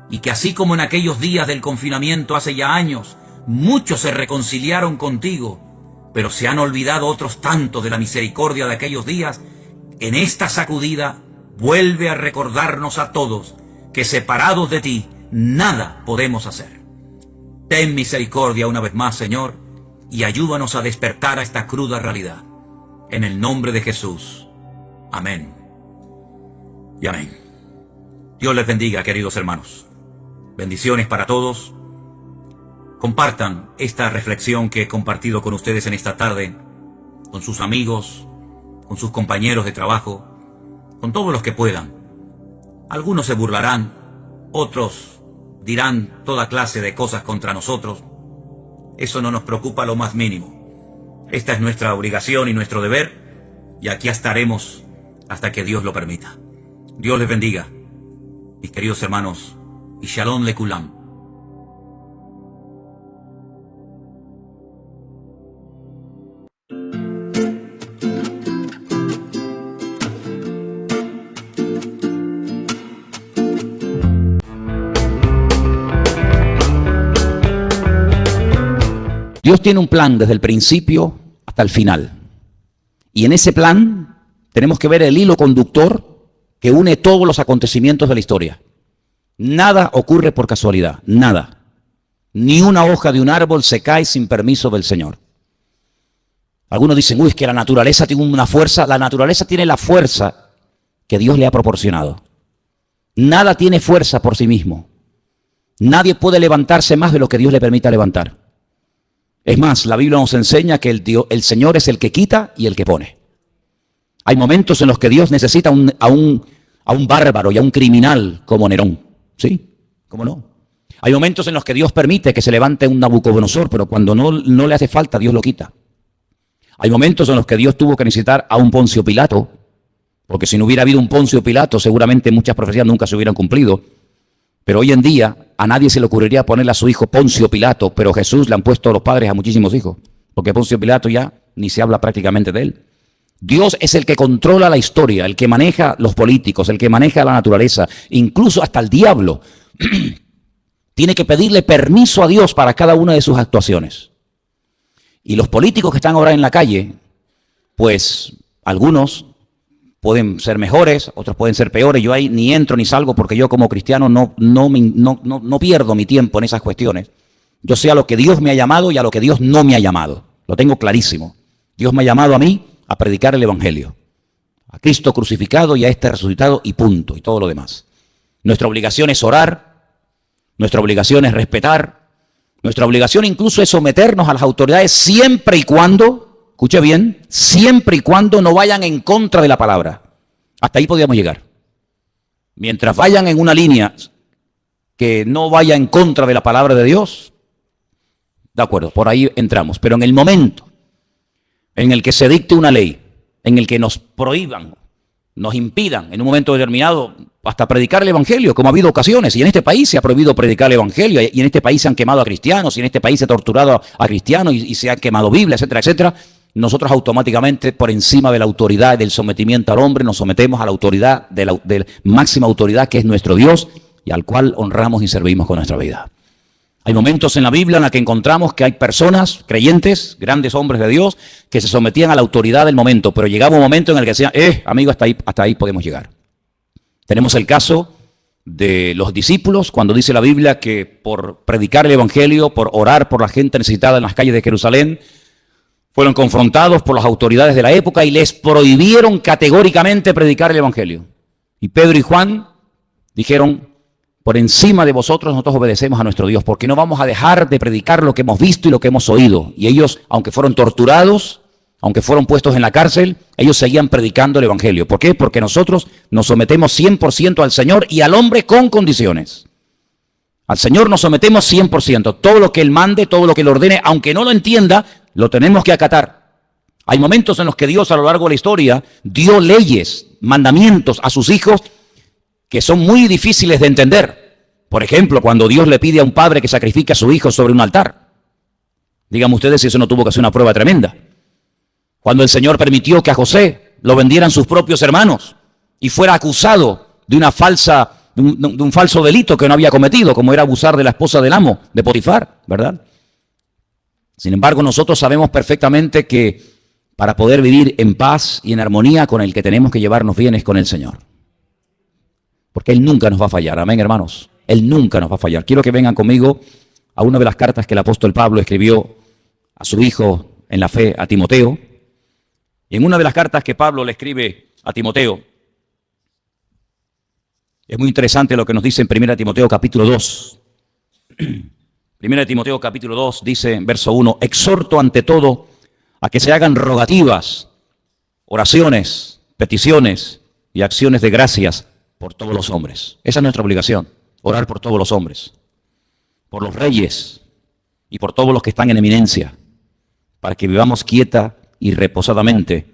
Y que así como en aquellos días del confinamiento hace ya años, muchos se reconciliaron contigo, pero se han olvidado otros tantos de la misericordia de aquellos días, en esta sacudida vuelve a recordarnos a todos que separados de ti nada podemos hacer. Ten misericordia una vez más, Señor, y ayúdanos a despertar a esta cruda realidad. En el nombre de Jesús. Amén. Y amén. Dios les bendiga, queridos hermanos. Bendiciones para todos. Compartan esta reflexión que he compartido con ustedes en esta tarde, con sus amigos, con sus compañeros de trabajo, con todos los que puedan. Algunos se burlarán, otros dirán toda clase de cosas contra nosotros. Eso no nos preocupa lo más mínimo. Esta es nuestra obligación y nuestro deber, y aquí estaremos hasta que Dios lo permita. Dios les bendiga, mis queridos hermanos, y Shalom Lekulam. Dios tiene un plan desde el principio hasta el final. Y en ese plan tenemos que ver el hilo conductor que une todos los acontecimientos de la historia. Nada ocurre por casualidad, nada. Ni una hoja de un árbol se cae sin permiso del Señor. Algunos dicen, uy, es que la naturaleza tiene una fuerza. La naturaleza tiene la fuerza que Dios le ha proporcionado. Nada tiene fuerza por sí mismo. Nadie puede levantarse más de lo que Dios le permita levantar. Es más, la Biblia nos enseña que el Señor es el que quita y el que pone. Hay momentos en los que Dios necesita a un bárbaro y a un criminal como Nerón. ¿Sí? ¿Cómo no? Hay momentos en los que Dios permite que se levante un Nabucodonosor, pero cuando no le hace falta, Dios lo quita. Hay momentos en los que Dios tuvo que necesitar a un Poncio Pilato, porque si no hubiera habido un Poncio Pilato, seguramente muchas profecías nunca se hubieran cumplido. Pero hoy en día a nadie se le ocurriría ponerle a su hijo Poncio Pilato, pero Jesús le han puesto a los padres a muchísimos hijos, porque Poncio Pilato ya ni se habla prácticamente de él. Dios es el que controla la historia, el que maneja los políticos, el que maneja la naturaleza, incluso hasta el diablo. Tiene que pedirle permiso a Dios para cada una de sus actuaciones. Y los políticos que están ahora en la calle, pues algunos pueden ser mejores, otros pueden ser peores. Yo ahí ni entro ni salgo porque yo como cristiano no pierdo mi tiempo en esas cuestiones. Yo sé a lo que Dios me ha llamado y a lo que Dios no me ha llamado. Lo tengo clarísimo. Dios me ha llamado a mí a predicar el Evangelio. A Cristo crucificado y a este resucitado y punto. Y todo lo demás. Nuestra obligación es orar. Nuestra obligación es respetar. Nuestra obligación incluso es someternos a las autoridades siempre y cuando, escuche bien, siempre y cuando no vayan en contra de la palabra. Hasta ahí podríamos llegar. Mientras vayan en una línea que no vaya en contra de la palabra de Dios, de acuerdo, por ahí entramos. Pero en el momento en el que se dicte una ley, en el que nos prohíban, nos impidan en un momento determinado hasta predicar el Evangelio, como ha habido ocasiones, y en este país se ha prohibido predicar el Evangelio, y en este país se han quemado a cristianos, y en este país se ha torturado a cristianos, y se han quemado Biblias, etcétera, etcétera. Nosotros automáticamente, por encima de la autoridad y del sometimiento al hombre, nos sometemos a la autoridad, de la máxima autoridad que es nuestro Dios, y al cual honramos y servimos con nuestra vida. Hay momentos en la Biblia en los que encontramos que hay personas, creyentes, grandes hombres de Dios, que se sometían a la autoridad del momento, pero llegaba un momento en el que decían, amigo, hasta ahí podemos llegar. Tenemos el caso de los discípulos, cuando dice la Biblia que por predicar el Evangelio, por orar por la gente necesitada en las calles de Jerusalén, fueron confrontados por las autoridades de la época y les prohibieron categóricamente predicar el Evangelio. Y Pedro y Juan dijeron, por encima de vosotros nosotros obedecemos a nuestro Dios, porque no vamos a dejar de predicar lo que hemos visto y lo que hemos oído. Y ellos, aunque fueron torturados, aunque fueron puestos en la cárcel, ellos seguían predicando el Evangelio. ¿Por qué? Porque nosotros nos sometemos 100% al Señor y al hombre con condiciones. Al Señor nos sometemos 100%. Todo lo que Él mande, todo lo que Él ordene, aunque no lo entienda, lo tenemos que acatar. Hay momentos en los que Dios a lo largo de la historia dio leyes, mandamientos a sus hijos que son muy difíciles de entender. Por ejemplo, cuando Dios le pide a un padre que sacrifique a su hijo sobre un altar. Díganme ustedes si eso no tuvo que ser una prueba tremenda. Cuando el Señor permitió que a José lo vendieran sus propios hermanos y fuera acusado de una falsa de un falso delito que no había cometido, como era abusar de la esposa del amo, de Potifar, ¿verdad? Sin embargo, nosotros sabemos perfectamente que para poder vivir en paz y en armonía, con el que tenemos que llevarnos bien es con el Señor. Porque Él nunca nos va a fallar, amén, hermanos. Él nunca nos va a fallar. Quiero que vengan conmigo a una de las cartas que el apóstol Pablo escribió a su hijo en la fe, a Timoteo. Y en una de las cartas que Pablo le escribe a Timoteo, es muy interesante lo que nos dice en 1 Timoteo capítulo 2. 1 Timoteo capítulo 2 dice en verso 1, exhorto ante todo a que se hagan rogativas, oraciones, peticiones y acciones de gracias por todos los hombres. Esa es nuestra obligación, orar por todos los hombres, por los reyes y por todos los que están en eminencia, para que vivamos quieta y reposadamente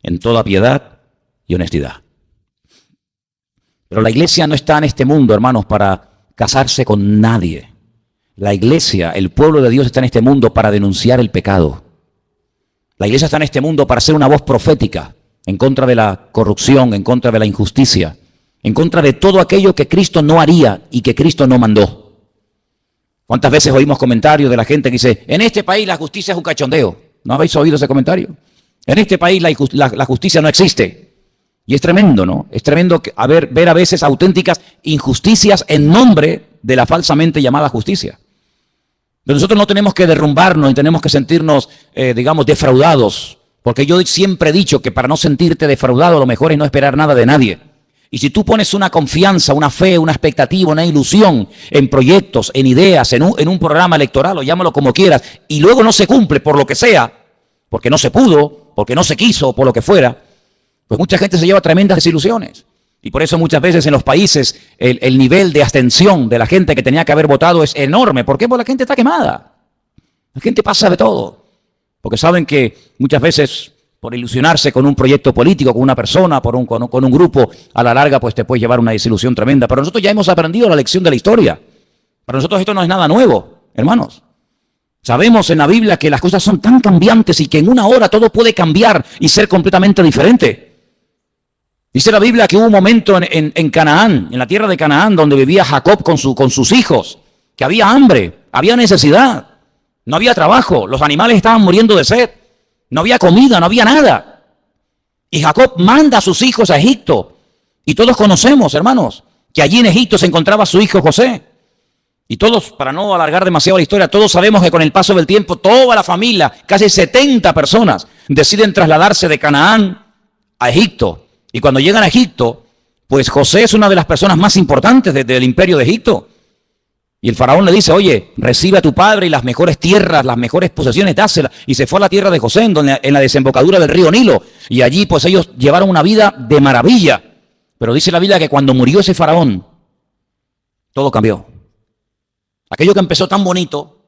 en toda piedad y honestidad. Pero la iglesia no está en este mundo, hermanos, para casarse con nadie. La iglesia, el pueblo de Dios está en este mundo para denunciar el pecado. La iglesia está en este mundo para ser una voz profética en contra de la corrupción, en contra de la injusticia, en contra de todo aquello que Cristo no haría y que Cristo no mandó. ¿Cuántas veces oímos comentarios de la gente que dice, en este país la justicia es un cachondeo? ¿No habéis oído ese comentario? En este país la justicia no existe. Y es tremendo, ¿no? Es tremendo ver a veces auténticas injusticias en nombre de la falsamente llamada justicia. Pero nosotros no tenemos que derrumbarnos y tenemos que sentirnos, digamos, defraudados. Porque yo siempre he dicho que para no sentirte defraudado lo mejor es no esperar nada de nadie. Y si tú pones una confianza, una fe, una expectativa, una ilusión en proyectos, en ideas, en un programa electoral, o llámalo como quieras, y luego no se cumple por lo que sea, porque no se pudo, porque no se quiso, por lo que fuera, pues mucha gente se lleva tremendas desilusiones. Y por eso muchas veces en los países el nivel de abstención de la gente que tenía que haber votado es enorme. ¿Por qué? Porque la gente está quemada. La gente pasa de todo. Porque saben que muchas veces por ilusionarse con un proyecto político, con una persona, con un grupo, a la larga pues te puede llevar una desilusión tremenda. Pero nosotros ya hemos aprendido la lección de la historia. Para nosotros esto no es nada nuevo, hermanos. Sabemos en la Biblia que las cosas son tan cambiantes y que en una hora todo puede cambiar y ser completamente diferente. Dice la Biblia que hubo un momento en Canaán, en la tierra de Canaán, donde vivía Jacob con sus hijos, que había hambre, había necesidad, no había trabajo, los animales estaban muriendo de sed, no había comida, no había nada. Y Jacob manda a sus hijos a Egipto. Y todos conocemos, hermanos, que allí en Egipto se encontraba su hijo José. Y todos, para no alargar demasiado la historia, todos sabemos que con el paso del tiempo, toda la familia, casi 70 personas, deciden trasladarse de Canaán a Egipto. Y cuando llegan a Egipto, pues José es una de las personas más importantes del imperio de Egipto. Y el faraón le dice, oye, recibe a tu padre y las mejores tierras, las mejores posesiones, dáselas. Y se fue a la tierra de José, en la desembocadura del río Nilo. Y allí pues ellos llevaron una vida de maravilla. Pero dice la Biblia que cuando murió ese faraón, todo cambió. Aquello que empezó tan bonito,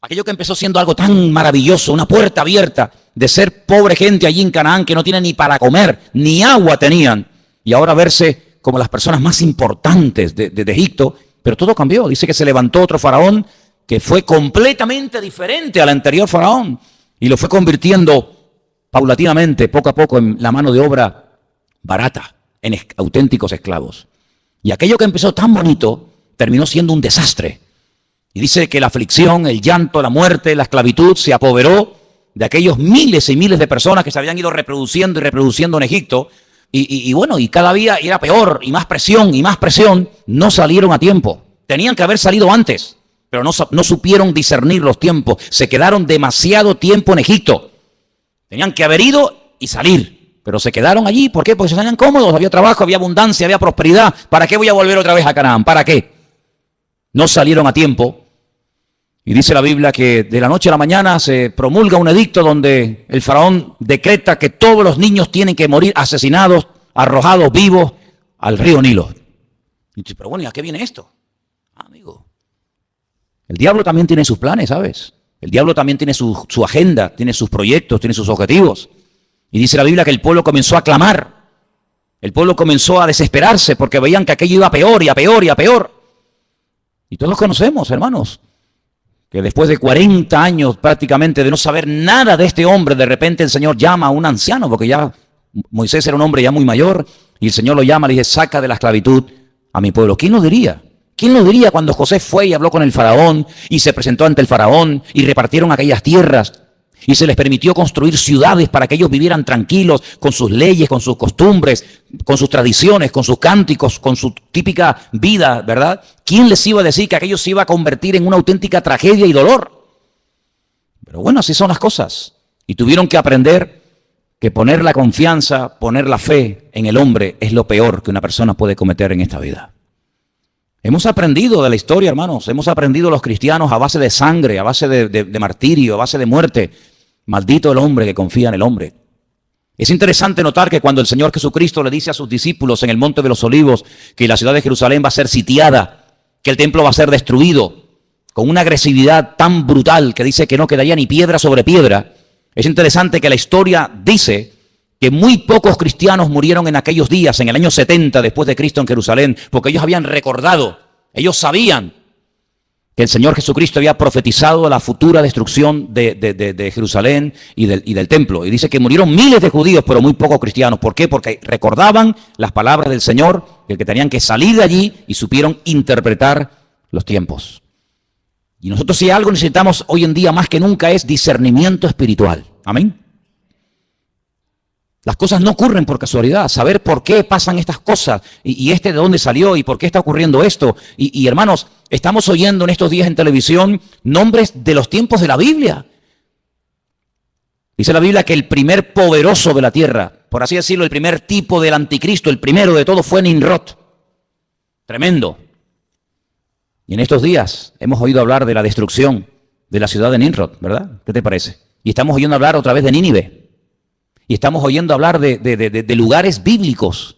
aquello que empezó siendo algo tan maravilloso, una puerta abierta de ser pobre gente allí en Canaán que no tiene ni para comer, ni agua tenían. Y ahora verse como las personas más importantes de Egipto. Pero todo cambió. Dice que se levantó otro faraón que fue completamente diferente al anterior faraón. Y lo fue convirtiendo paulatinamente, poco a poco, en la mano de obra barata, en auténticos esclavos. Y aquello que empezó tan bonito terminó siendo un desastre. Y dice que la aflicción, el llanto, la muerte, la esclavitud se apoderó de aquellos miles y miles de personas que se habían ido reproduciendo y reproduciendo en Egipto. Y bueno, y cada día era peor, y más presión, no salieron a tiempo. Tenían que haber salido antes, pero no supieron discernir los tiempos. Se quedaron demasiado tiempo en Egipto. Tenían que haber ido y salir, pero se quedaron allí. ¿Por qué? Porque se salían cómodos, había trabajo, había abundancia, había prosperidad. ¿Para qué voy a volver otra vez a Canaán? ¿Para qué? No salieron a tiempo. Y dice la Biblia que de la noche a la mañana se promulga un edicto donde el faraón decreta que todos los niños tienen que morir asesinados, arrojados vivos al río Nilo. Y dice, pero bueno, ¿y a qué viene esto? Amigo, el diablo también tiene sus planes, ¿sabes? El diablo también tiene su agenda, tiene sus proyectos, tiene sus objetivos. Y dice la Biblia que el pueblo comenzó a clamar. El pueblo comenzó a desesperarse porque veían que aquello iba a peor y a peor y a peor. Y todos conocemos, hermanos, que después de 40 años prácticamente de no saber nada de este hombre, de repente el Señor llama a un anciano, porque ya Moisés era un hombre ya muy mayor, y el Señor lo llama, le dice, saca de la esclavitud a mi pueblo. ¿Quién lo diría? ¿Quién lo diría cuando José fue y habló con el faraón y se presentó ante el faraón y repartieron aquellas tierras y se les permitió construir ciudades para que ellos vivieran tranquilos con sus leyes, con sus costumbres, con sus tradiciones, con sus cánticos, con su típica vida, ¿verdad? ¿Quién les iba a decir que aquello se iba a convertir en una auténtica tragedia y dolor? Pero bueno, así son las cosas. Y tuvieron que aprender que poner la confianza, poner la fe en el hombre es lo peor que una persona puede cometer en esta vida. Hemos aprendido de la historia, hermanos. Hemos aprendido los cristianos a base de sangre, a base de martirio, a base de muerte. Maldito el hombre que confía en el hombre. Es interesante notar que cuando el Señor Jesucristo le dice a sus discípulos en el Monte de los Olivos que la ciudad de Jerusalén va a ser sitiada, que el templo va a ser destruido, con una agresividad tan brutal que dice que no quedaría ni piedra sobre piedra, es interesante que la historia dice que muy pocos cristianos murieron en aquellos días, en el año 70 después de Cristo en Jerusalén, porque ellos habían recordado, ellos sabían que el Señor Jesucristo había profetizado la futura destrucción de Jerusalén y del templo. Y dice que murieron miles de judíos, pero muy pocos cristianos. ¿Por qué? Porque recordaban las palabras del Señor, que tenían que salir de allí y supieron interpretar los tiempos. Y nosotros si algo necesitamos hoy en día más que nunca es discernimiento espiritual. Amén. Las cosas no ocurren por casualidad, saber por qué pasan estas cosas y de dónde salió y por qué está ocurriendo esto. Y hermanos, estamos oyendo en estos días en televisión nombres de los tiempos de la Biblia. Dice la Biblia que el primer poderoso de la tierra, por así decirlo, el primer tipo del anticristo, el primero de todo fue Nimrod. Tremendo. Y en estos días hemos oído hablar de la destrucción de la ciudad de Nimrod, ¿verdad? ¿Qué te parece? Y estamos oyendo hablar otra vez de Nínive. Y estamos oyendo hablar de lugares bíblicos.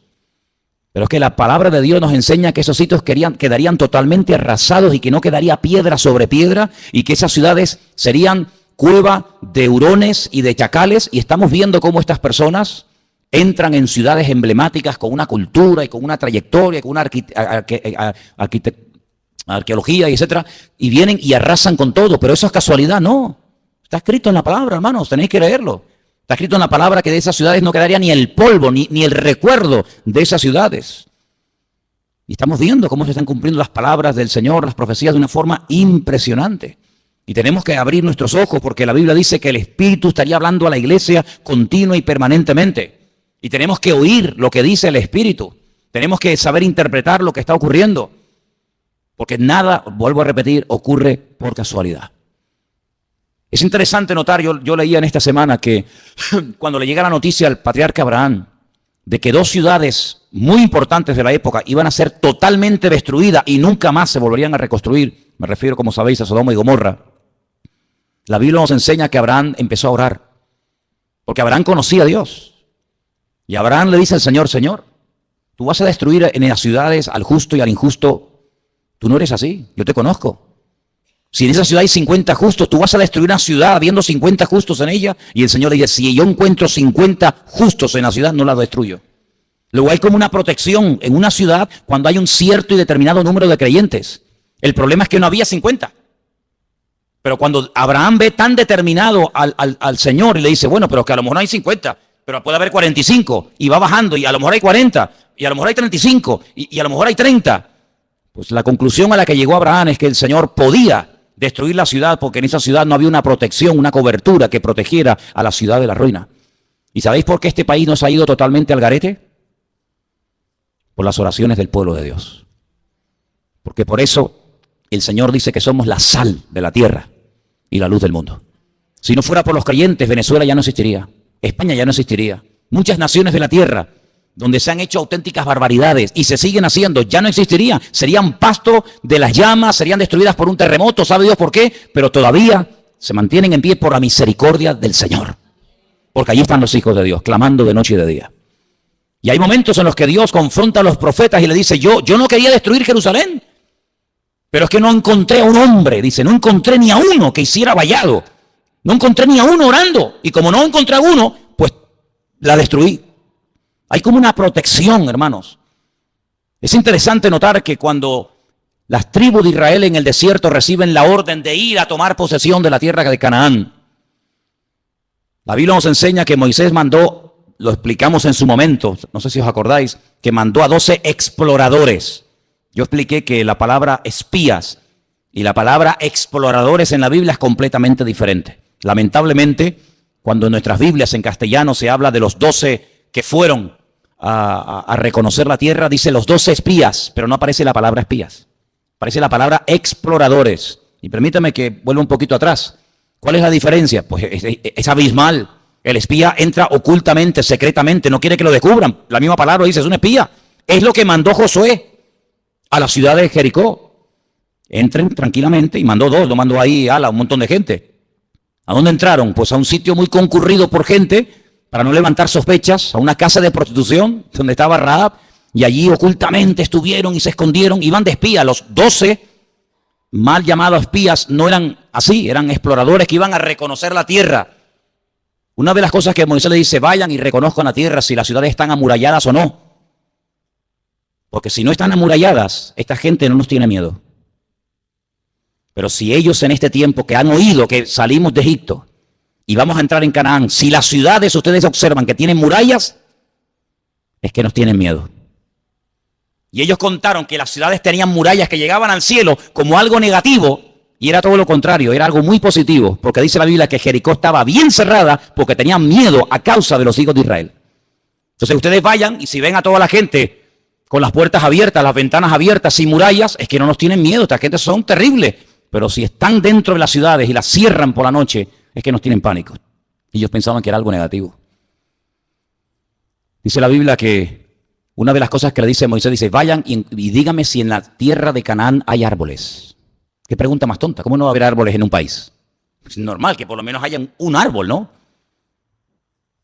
Pero es que la palabra de Dios nos enseña que esos sitios quedarían totalmente arrasados y que no quedaría piedra sobre piedra y que esas ciudades serían cueva de hurones y de chacales. Y estamos viendo cómo estas personas entran en ciudades emblemáticas con una cultura y con una trayectoria, con una arqueología y etcétera, y vienen y arrasan con todo. Pero eso es casualidad, no. Está escrito en la palabra, hermanos, tenéis que leerlo. Está escrito en la palabra que de esas ciudades no quedaría ni el polvo, ni el recuerdo de esas ciudades. Y estamos viendo cómo se están cumpliendo las palabras del Señor, las profecías de una forma impresionante. Y tenemos que abrir nuestros ojos porque la Biblia dice que el Espíritu estaría hablando a la iglesia continua y permanentemente. Y tenemos que oír lo que dice el Espíritu. Tenemos que saber interpretar lo que está ocurriendo. Porque nada, vuelvo a repetir, ocurre por casualidad. Es interesante notar, yo leía en esta semana que cuando le llega la noticia al patriarca Abraham de que dos ciudades muy importantes de la época iban a ser totalmente destruidas y nunca más se volverían a reconstruir, me refiero, como sabéis, a Sodoma y Gomorra, la Biblia nos enseña que Abraham empezó a orar, porque Abraham conocía a Dios. Y Abraham le dice al Señor, Señor, tú vas a destruir en las ciudades al justo y al injusto. Tú no eres así, yo te conozco. Si en esa ciudad hay 50 justos, tú vas a destruir una ciudad habiendo 50 justos en ella. Y el Señor le dice, si yo encuentro 50 justos en la ciudad, no la destruyo. Luego hay como una protección en una ciudad cuando hay un cierto y determinado número de creyentes. El problema es que no había 50. Pero cuando Abraham ve tan determinado al Señor y le dice, bueno, pero que a lo mejor no hay 50, pero puede haber 45. Y va bajando y a lo mejor hay 40, y a lo mejor hay 35, y a lo mejor hay 30. Pues la conclusión a la que llegó Abraham es que el Señor podía destruir la ciudad porque en esa ciudad no había una protección, una cobertura que protegiera a la ciudad de la ruina. ¿Y sabéis por qué este país nos ha ido totalmente al garete? Por las oraciones del pueblo de Dios. Porque por eso el Señor dice que somos la sal de la tierra y la luz del mundo. Si no fuera por los creyentes, Venezuela ya no existiría, España ya no existiría. Muchas naciones de la tierra donde se han hecho auténticas barbaridades y se siguen haciendo, ya no existirían, serían pasto de las llamas, serían destruidas por un terremoto, ¿sabe Dios por qué? Pero todavía se mantienen en pie por la misericordia del Señor, porque allí están los hijos de Dios, clamando de noche y de día. Y hay momentos en los que Dios confronta a los profetas y le dice, yo no quería destruir Jerusalén, pero es que no encontré a un hombre, dice, no encontré ni a uno que hiciera vallado, no encontré ni a uno orando, y como no encontré a uno, pues la destruí. Hay como una protección, hermanos. Es interesante notar que cuando las tribus de Israel en el desierto reciben la orden de ir a tomar posesión de la tierra de Canaán, la Biblia nos enseña que Moisés mandó, lo explicamos en su momento, no sé si os acordáis, que mandó a 12 exploradores Yo expliqué que la palabra espías y la palabra exploradores en la Biblia es completamente diferente. Lamentablemente, cuando en nuestras Biblias en castellano se habla de los 12 que fueron a reconocer la tierra, dice los 12 espías, pero no aparece la palabra espías. Aparece la palabra exploradores. Y permítame que vuelva un poquito atrás. ¿Cuál es la diferencia? Pues es abismal. El espía entra ocultamente, secretamente, no quiere que lo descubran. La misma palabra dice, es un espía. Es lo que mandó Josué a la ciudad de Jericó. Entren tranquilamente, y mandó 2, lo mandó ahí a un montón de gente. ¿A dónde entraron? Pues a un sitio muy concurrido por gente, para no levantar sospechas, a una casa de prostitución donde estaba Rahab, y allí ocultamente estuvieron y se escondieron, iban de espía. Los 12 mal llamados espías no eran así, eran exploradores que iban a reconocer la tierra. Una de las cosas que Moisés le dice, vayan y reconozcan la tierra si las ciudades están amuralladas o no. Porque si no están amuralladas, esta gente no nos tiene miedo. Pero si ellos en este tiempo que han oído que salimos de Egipto y vamos a entrar en Canaán, si las ciudades ustedes observan que tienen murallas, es que nos tienen miedo. Y ellos contaron que las ciudades tenían murallas que llegaban al cielo como algo negativo, y era todo lo contrario, era algo muy positivo, porque dice la Biblia que Jericó estaba bien cerrada porque tenían miedo a causa de los hijos de Israel. Entonces ustedes vayan y si ven a toda la gente con las puertas abiertas, las ventanas abiertas, sin murallas, es que no nos tienen miedo, esta gente son terribles. Pero si están dentro de las ciudades y las cierran por la noche, es que nos tienen pánico. Ellos pensaban que era algo negativo. Dice la Biblia que una de las cosas que le dice Moisés, dice, vayan y díganme si en la tierra de Canaán hay árboles. Qué pregunta más tonta, ¿cómo no va a haber árboles en un país? Es normal que por lo menos haya un árbol, ¿no?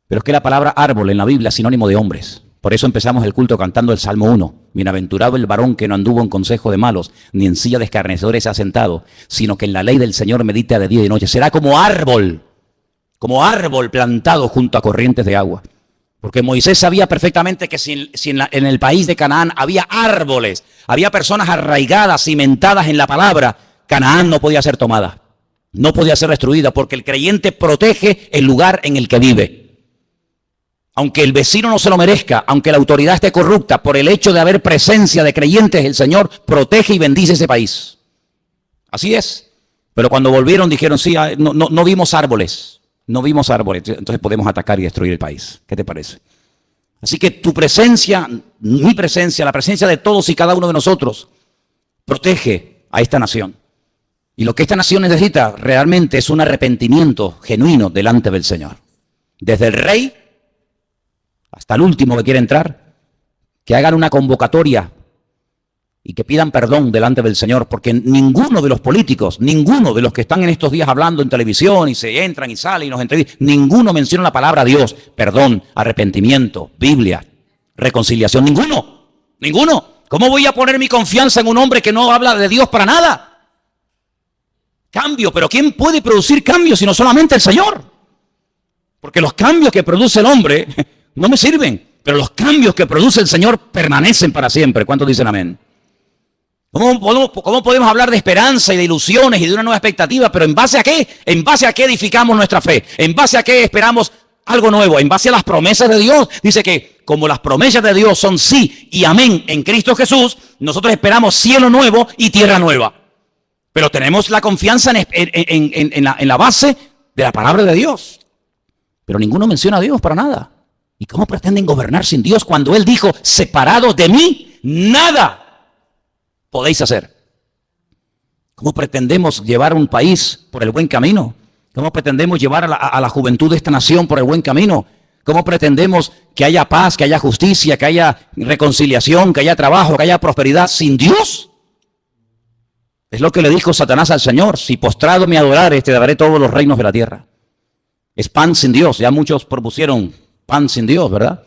Pero es que la palabra árbol en la Biblia es sinónimo de hombres. Por eso empezamos el culto cantando el Salmo 1. Bienaventurado el varón que no anduvo en consejo de malos, ni en silla de escarnecedores se ha sentado, sino que en la ley del Señor medita de día y de noche. Será como árbol plantado junto a corrientes de agua. Porque Moisés sabía perfectamente que si en el país de Canaán había árboles, había personas arraigadas, cimentadas en la palabra, Canaán no podía ser tomada, no podía ser destruida, porque el creyente protege el lugar en el que vive. Aunque el vecino no se lo merezca, aunque la autoridad esté corrupta, por el hecho de haber presencia de creyentes, el Señor protege y bendice ese país. Así es. Pero cuando volvieron dijeron, sí, no vimos árboles. No vimos árboles, entonces podemos atacar y destruir el país. ¿Qué te parece? Así que tu presencia, mi presencia, la presencia de todos y cada uno de nosotros, protege a esta nación. Y lo que esta nación necesita realmente es un arrepentimiento genuino delante del Señor. Desde el rey hasta el último que quiere entrar, que hagan una convocatoria y que pidan perdón delante del Señor, porque ninguno de los políticos, ninguno de los que están en estos días hablando en televisión y se entran y salen y nos entrevistan, ninguno menciona la palabra Dios, perdón, arrepentimiento, Biblia, reconciliación, ninguno. ¿Cómo voy a poner mi confianza en un hombre que no habla de Dios para nada? Cambio, pero ¿quién puede producir cambios sino solamente el Señor? Porque los cambios que produce el hombre no me sirven, pero los cambios que produce el Señor permanecen para siempre. ¿Cuántos dicen amén? ¿Cómo podemos hablar de esperanza y de ilusiones y de una nueva expectativa? ¿Pero en base a qué? ¿En base a qué edificamos nuestra fe? ¿En base a qué esperamos algo nuevo? En base a las promesas de Dios. Dice que como las promesas de Dios son sí y amén en Cristo Jesús, nosotros esperamos cielo nuevo y tierra nueva. Pero tenemos la confianza en la base de la palabra de Dios. Pero ninguno menciona a Dios para nada. ¿Y cómo pretenden gobernar sin Dios cuando Él dijo, separados de mí, nada podéis hacer? ¿Cómo pretendemos llevar un país por el buen camino? ¿Cómo pretendemos llevar a la juventud de esta nación por el buen camino? ¿Cómo pretendemos que haya paz, que haya justicia, que haya reconciliación, que haya trabajo, que haya prosperidad sin Dios? Es lo que le dijo Satanás al Señor, si postrado me adorares, te daré todos los reinos de la tierra. Es pan sin Dios, ya muchos propusieron pan sin Dios, ¿verdad?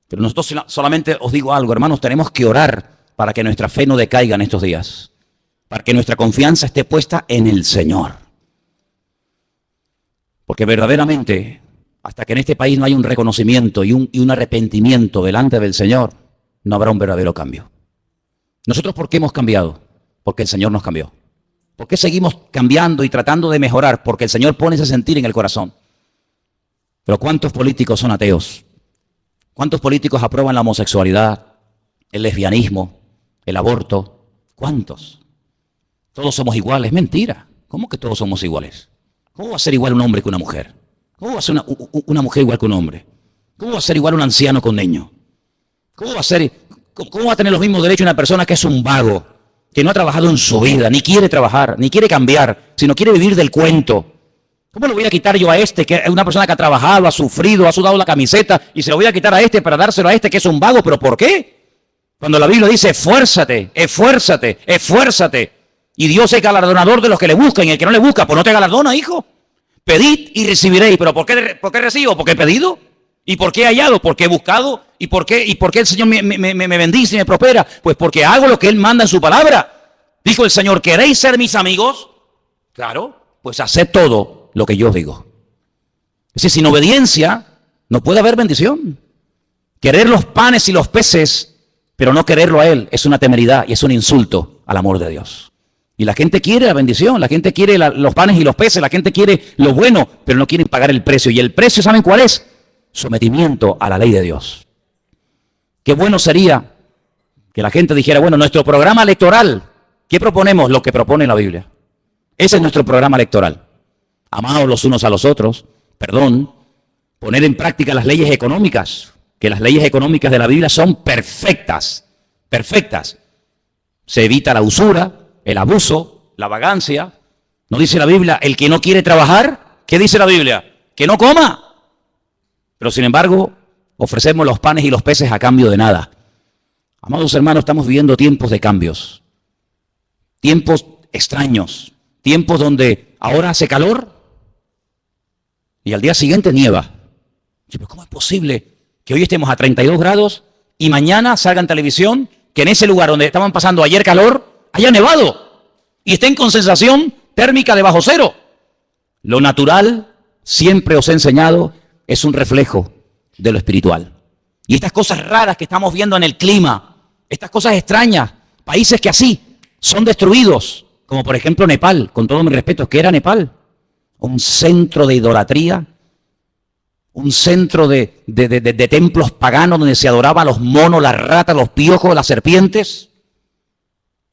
Pero nosotros solamente os digo algo, hermanos, tenemos que orar para que nuestra fe no decaiga en estos días, para que nuestra confianza esté puesta en el Señor. Porque verdaderamente, hasta que en este país no haya un reconocimiento y un arrepentimiento delante del Señor, no habrá un verdadero cambio. ¿Nosotros por qué hemos cambiado? Porque el Señor nos cambió. ¿Por qué seguimos cambiando y tratando de mejorar? Porque el Señor pone ese sentir en el corazón. Pero ¿cuántos políticos son ateos? ¿Cuántos políticos aprueban la homosexualidad, el lesbianismo, el aborto? ¿Cuántos? Todos somos iguales. Mentira. ¿Cómo que todos somos iguales? ¿Cómo va a ser igual un hombre que una mujer? ¿Cómo va a ser una mujer igual que un hombre? ¿Cómo va a ser igual un anciano que un niño? ¿Cómo va a tener los mismos derechos una persona que es un vago, que no ha trabajado en su vida, ni quiere trabajar, ni quiere cambiar, sino quiere vivir del cuento? ¿Cómo le voy a quitar yo a este, que es una persona que ha trabajado, ha sufrido, ha sudado la camiseta, y se lo voy a quitar a este para dárselo a este que es un vago? ¿Pero por qué? Cuando la Biblia dice, esfuérzate, esfuérzate, esfuérzate. Y Dios es galardonador de los que le buscan, y el que no le busca, pues no te galardona, hijo. Pedid y recibiréis. ¿Pero por qué recibo? Porque he pedido. ¿Y por qué he hallado? Porque he buscado. ¿Y por qué el Señor me bendice y me prospera? Pues porque hago lo que Él manda en su palabra. Dijo el Señor, ¿queréis ser mis amigos? Claro, pues haced todo lo que yo digo. Es decir, sin obediencia no puede haber bendición. Querer los panes y los peces, pero no quererlo a Él, es una temeridad y es un insulto al amor de Dios. Y la gente quiere la bendición, la gente quiere los panes y los peces, la gente quiere lo bueno, pero no quieren pagar el precio. Y el precio, ¿saben cuál es? Sometimiento a la ley de Dios. Qué bueno sería que la gente dijera, bueno, nuestro programa electoral, ¿qué proponemos? Lo que propone la Biblia. Ese es nuestro programa electoral. Amados los unos a los otros, perdón, poner en práctica las leyes económicas, que las leyes económicas de la Biblia son perfectas, perfectas. Se evita la usura, el abuso, la vagancia. ¿No dice la Biblia, el que no quiere trabajar? ¿Qué dice la Biblia? Que no coma. Pero sin embargo, ofrecemos los panes y los peces a cambio de nada. Amados hermanos, estamos viviendo tiempos de cambios. Tiempos extraños. Tiempos donde ahora hace calor y al día siguiente nieva. ¿Pero cómo es posible que hoy estemos a 32 grados y mañana salga en televisión que en ese lugar donde estaban pasando ayer calor, haya nevado y estén con sensación térmica de bajo cero? Lo natural, siempre os he enseñado, es un reflejo de lo espiritual. Y estas cosas raras que estamos viendo en el clima, estas cosas extrañas, países que así son destruidos, como por ejemplo Nepal, con todo mi respeto, ¿qué era Nepal? Un centro de idolatría, un centro de templos paganos donde se adoraban los monos, las ratas, los piojos, las serpientes.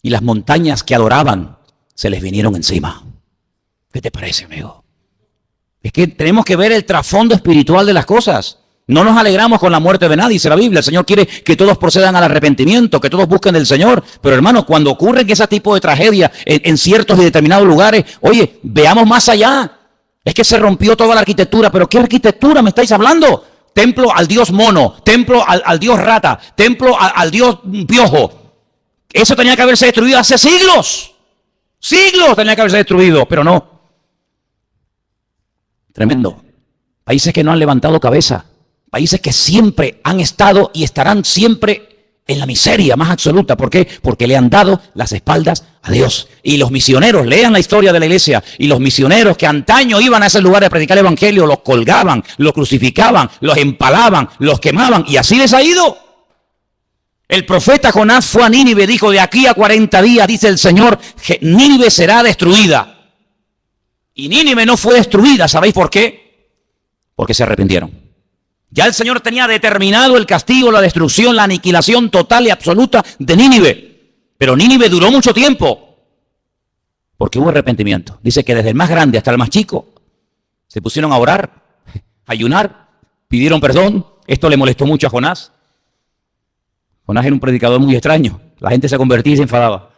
Y las montañas que adoraban se les vinieron encima. ¿Qué te parece, amigo? Es que tenemos que ver el trasfondo espiritual de las cosas. No nos alegramos con la muerte de nadie, dice la Biblia. El Señor quiere que todos procedan al arrepentimiento, que todos busquen del Señor. Pero hermanos, cuando ocurren ese tipo de tragedias en ciertos y determinados lugares, oye, veamos más allá. Es que se rompió toda la arquitectura. ¿Pero qué arquitectura me estáis hablando? Templo al dios mono, templo al dios rata, templo al dios piojo. Eso tenía que haberse destruido hace siglos. Siglos tenía que haberse destruido, pero no. Tremendo. Países que no han levantado cabeza. Países que siempre han estado y estarán siempre en la miseria más absoluta. ¿Por qué? Porque le han dado las espaldas a Dios. Y los misioneros, lean la historia de la iglesia, y los misioneros que antaño iban a ese lugar a predicar el evangelio, los colgaban, los crucificaban, los empalaban, los quemaban, y así les ha ido. El profeta Jonás fue a Nínive, dijo, de aquí a 40 días, dice el Señor, Nínive será destruida. Y Nínive no fue destruida, ¿sabéis por qué? Porque se arrepintieron. Ya el Señor tenía determinado el castigo, la destrucción, la aniquilación total y absoluta de Nínive. Pero Nínive duró mucho tiempo, porque hubo arrepentimiento. Dice que desde el más grande hasta el más chico se pusieron a orar, a ayunar, pidieron perdón. Esto le molestó mucho a Jonás. Jonás era un predicador muy extraño. La gente se convertía y se enfadaba.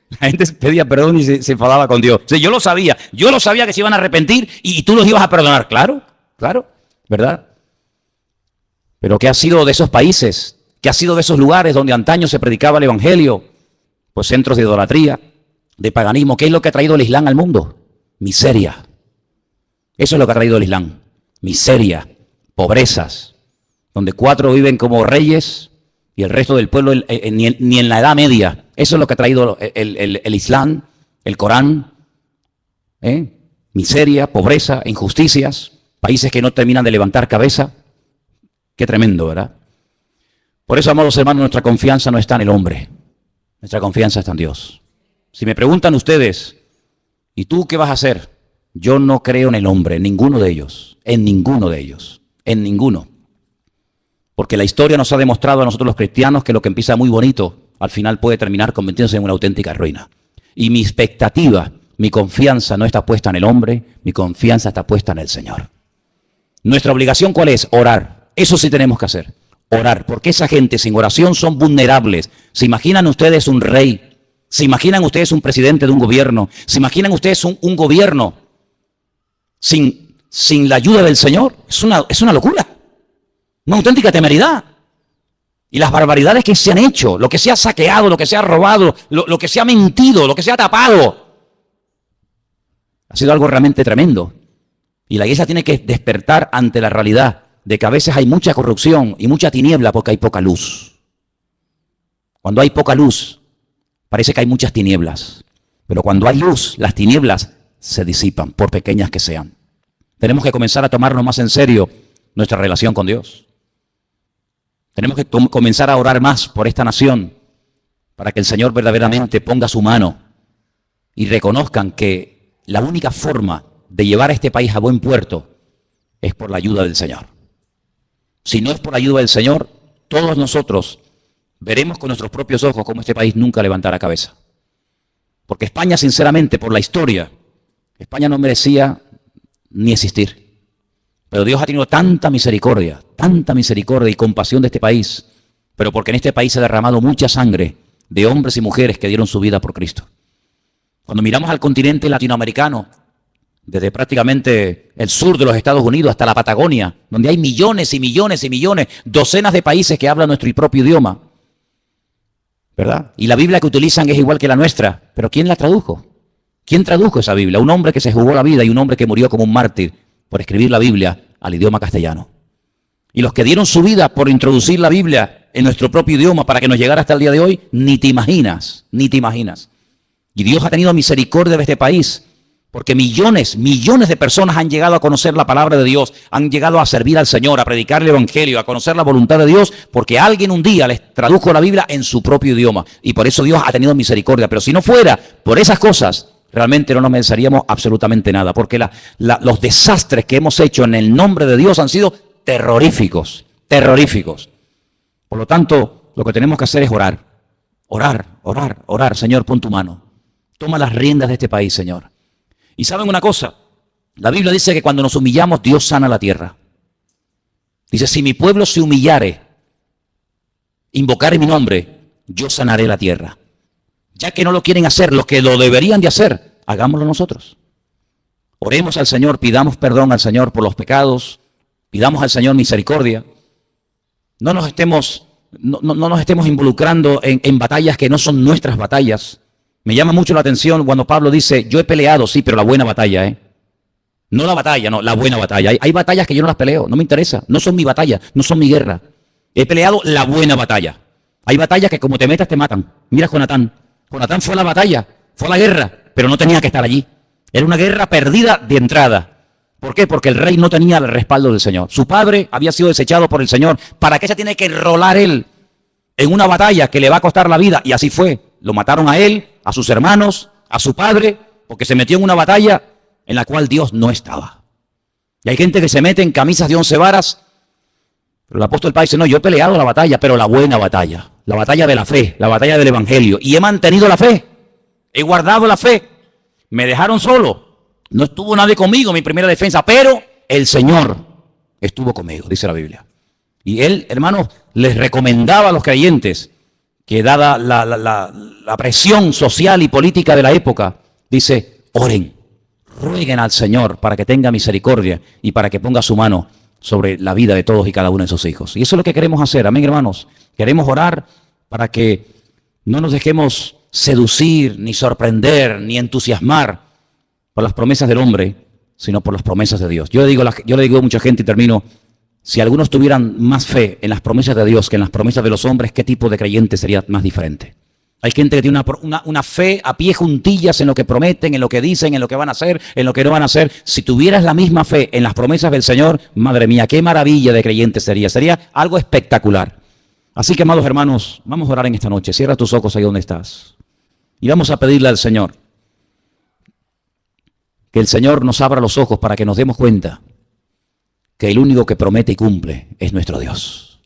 La gente pedía perdón y se enfadaba con Dios. O sea, yo lo sabía que se iban a arrepentir y tú los ibas a perdonar. Claro, ¿verdad? Pero ¿qué ha sido de esos países? ¿Qué ha sido de esos lugares donde antaño se predicaba el evangelio? Pues centros de idolatría, de paganismo. ¿Qué es lo que ha traído el Islam al mundo? Miseria. Eso es lo que ha traído el Islam. Miseria, pobrezas, donde 4 viven como reyes y el resto del pueblo ni en la Edad Media. Eso es lo que ha traído el Islam, el Corán. Miseria, pobreza, injusticias, países que no terminan de levantar cabeza. Qué tremendo, ¿verdad? Por eso, amados hermanos, nuestra confianza no está en el hombre. Nuestra confianza está en Dios. Si me preguntan ustedes, ¿y tú qué vas a hacer? Yo no creo en el hombre, en ninguno de ellos. En ninguno de ellos. En ninguno. Porque la historia nos ha demostrado a nosotros los cristianos que lo que empieza muy bonito al final puede terminar convirtiéndose en una auténtica ruina. Y mi expectativa, mi confianza no está puesta en el hombre, mi confianza está puesta en el Señor. Nuestra obligación, ¿cuál es? Orar. Eso sí tenemos que hacer. Orar, porque esa gente sin oración son vulnerables. ¿Se imaginan ustedes un rey? ¿Se imaginan ustedes un presidente de un gobierno? ¿Se imaginan ustedes un gobierno sin la ayuda del Señor? Es una locura, una auténtica temeridad. Y las barbaridades que se han hecho, lo que se ha saqueado, lo que se ha robado, lo que se ha mentido, lo que se ha tapado, ha sido algo realmente tremendo. Y la iglesia tiene que despertar ante la realidad de que a veces hay mucha corrupción y mucha tiniebla porque hay poca luz. Cuando hay poca luz, parece que hay muchas tinieblas. Pero cuando hay luz, las tinieblas se disipan, por pequeñas que sean. Tenemos que comenzar a tomarnos más en serio nuestra relación con Dios. Tenemos que comenzar a orar más por esta nación para que el Señor verdaderamente ponga su mano y reconozcan que la única forma de llevar a este país a buen puerto es por la ayuda del Señor. Si no es por la ayuda del Señor, todos nosotros veremos con nuestros propios ojos cómo este país nunca levantará cabeza. Porque España, sinceramente, por la historia, España no merecía ni existir. Pero Dios ha tenido tanta misericordia y compasión de este país, pero porque en este país se ha derramado mucha sangre de hombres y mujeres que dieron su vida por Cristo. Cuando miramos al continente latinoamericano, desde prácticamente el sur de los Estados Unidos hasta la Patagonia, donde hay millones y millones y millones, docenas de países que hablan nuestro propio idioma, ¿verdad? Y la Biblia que utilizan es igual que la nuestra, pero ¿quién la tradujo? ¿Quién tradujo esa Biblia? Un hombre que se jugó la vida y un hombre que murió como un mártir por escribir la Biblia al idioma castellano. Y los que dieron su vida por introducir la Biblia en nuestro propio idioma para que nos llegara hasta el día de hoy, ni te imaginas. Y Dios ha tenido misericordia de este país, porque millones de personas han llegado a conocer la palabra de Dios, han llegado a servir al Señor, a predicar el Evangelio, a conocer la voluntad de Dios, porque alguien un día les tradujo la Biblia en su propio idioma. Y por eso Dios ha tenido misericordia. Pero si no fuera por esas cosas, realmente no nos mereceríamos absolutamente nada, porque los desastres que hemos hecho en el nombre de Dios han sido terroríficos. Por lo tanto, lo que tenemos que hacer es orar. Orar. Señor, pon tu mano. Toma las riendas de este país, Señor. Y ¿saben una cosa? La Biblia dice que cuando nos humillamos, Dios sana la tierra. Dice, si mi pueblo se humillare, invocare mi nombre, yo sanaré la tierra. Ya que no lo quieren hacer, los que lo deberían de hacer, hagámoslo nosotros. Oremos al Señor, pidamos perdón al Señor por los pecados, pidamos al Señor misericordia. No nos estemos involucrando en batallas que no son nuestras batallas. Me llama mucho la atención cuando Pablo dice, yo he peleado, sí, pero la buena batalla, No la batalla, no, la buena batalla. Hay batallas que yo no las peleo, no me interesa, no son mi batalla, no son mi guerra. He peleado la buena batalla. Hay batallas que como te metas te matan. Mira Jonatán. Jonatán fue a la batalla, fue a la guerra, pero no tenía que estar allí. Era una guerra perdida de entrada. ¿Por qué? Porque el rey no tenía el respaldo del Señor. Su padre había sido desechado por el Señor. ¿Para qué se tiene que enrolar él en una batalla que le va a costar la vida? Y así fue. Lo mataron a él, a sus hermanos, a su padre, porque se metió en una batalla en la cual Dios no estaba. Y hay gente que se mete en camisas de 11 varas. Pero el apóstol Pablo dice, no, yo he peleado la batalla, pero la buena batalla. La batalla de la fe, la batalla del Evangelio. Y he mantenido la fe. He guardado la fe. Me dejaron solo. No estuvo nadie conmigo en mi primera defensa, pero el Señor estuvo conmigo, dice la Biblia. Y él, hermanos, les recomendaba a los creyentes que dada la presión social y política de la época, dice, oren, rueguen al Señor para que tenga misericordia y para que ponga su mano sobre la vida de todos y cada uno de sus hijos. Y eso es lo que queremos hacer, amén, hermanos. Queremos orar para que no nos dejemos seducir, ni sorprender, ni entusiasmar por las promesas del hombre, sino por las promesas de Dios. Yo le digo a mucha gente y termino, si algunos tuvieran más fe en las promesas de Dios que en las promesas de los hombres, ¿qué tipo de creyente sería más diferente? Hay gente que tiene una fe a pie juntillas en lo que prometen, en lo que dicen, en lo que van a hacer, en lo que no van a hacer. Si tuvieras la misma fe en las promesas del Señor, madre mía, qué maravilla de creyente sería. Sería algo espectacular. Así que, amados hermanos, vamos a orar en esta noche. Cierra tus ojos ahí donde estás. Y vamos a pedirle al Señor que el Señor nos abra los ojos para que nos demos cuenta que el único que promete y cumple es nuestro Dios.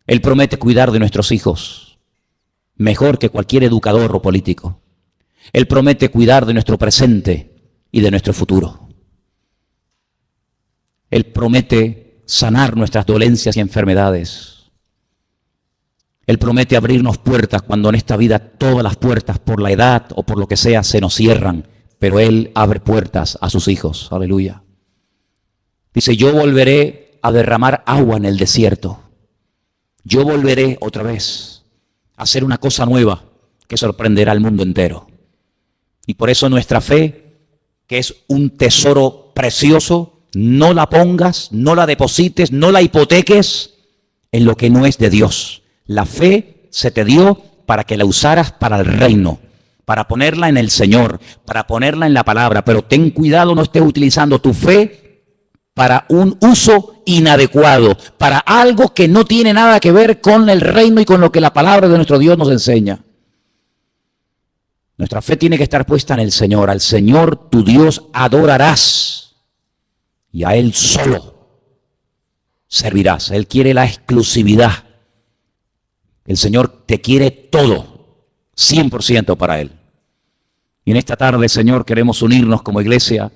Él promete cuidar de nuestros hijos. mejor que cualquier educador o político. Él promete cuidar de nuestro presente y de nuestro futuro. Él promete sanar nuestras dolencias y enfermedades. Él promete abrirnos puertas cuando en esta vida todas las puertas por la edad o por lo que sea se nos cierran, pero Él abre puertas a sus hijos. Aleluya. Dice, yo volveré a derramar agua en el desierto. Yo volveré otra vez a hacer una cosa nueva que sorprenderá al mundo entero. Y por eso nuestra fe, que es un tesoro precioso, no la pongas, no la deposites, no la hipoteques en lo que no es de Dios. La fe se te dio para que la usaras para el reino, para ponerla en el Señor, para ponerla en la palabra. Pero ten cuidado, no estés utilizando tu fe para un uso inadecuado, para algo que no tiene nada que ver con el reino y con lo que la palabra de nuestro Dios nos enseña. Nuestra fe tiene que estar puesta en el Señor. Al Señor tu Dios adorarás y a Él solo servirás. Él quiere la exclusividad. El Señor te quiere todo, 100% para Él. Y en esta tarde, Señor, queremos unirnos como iglesia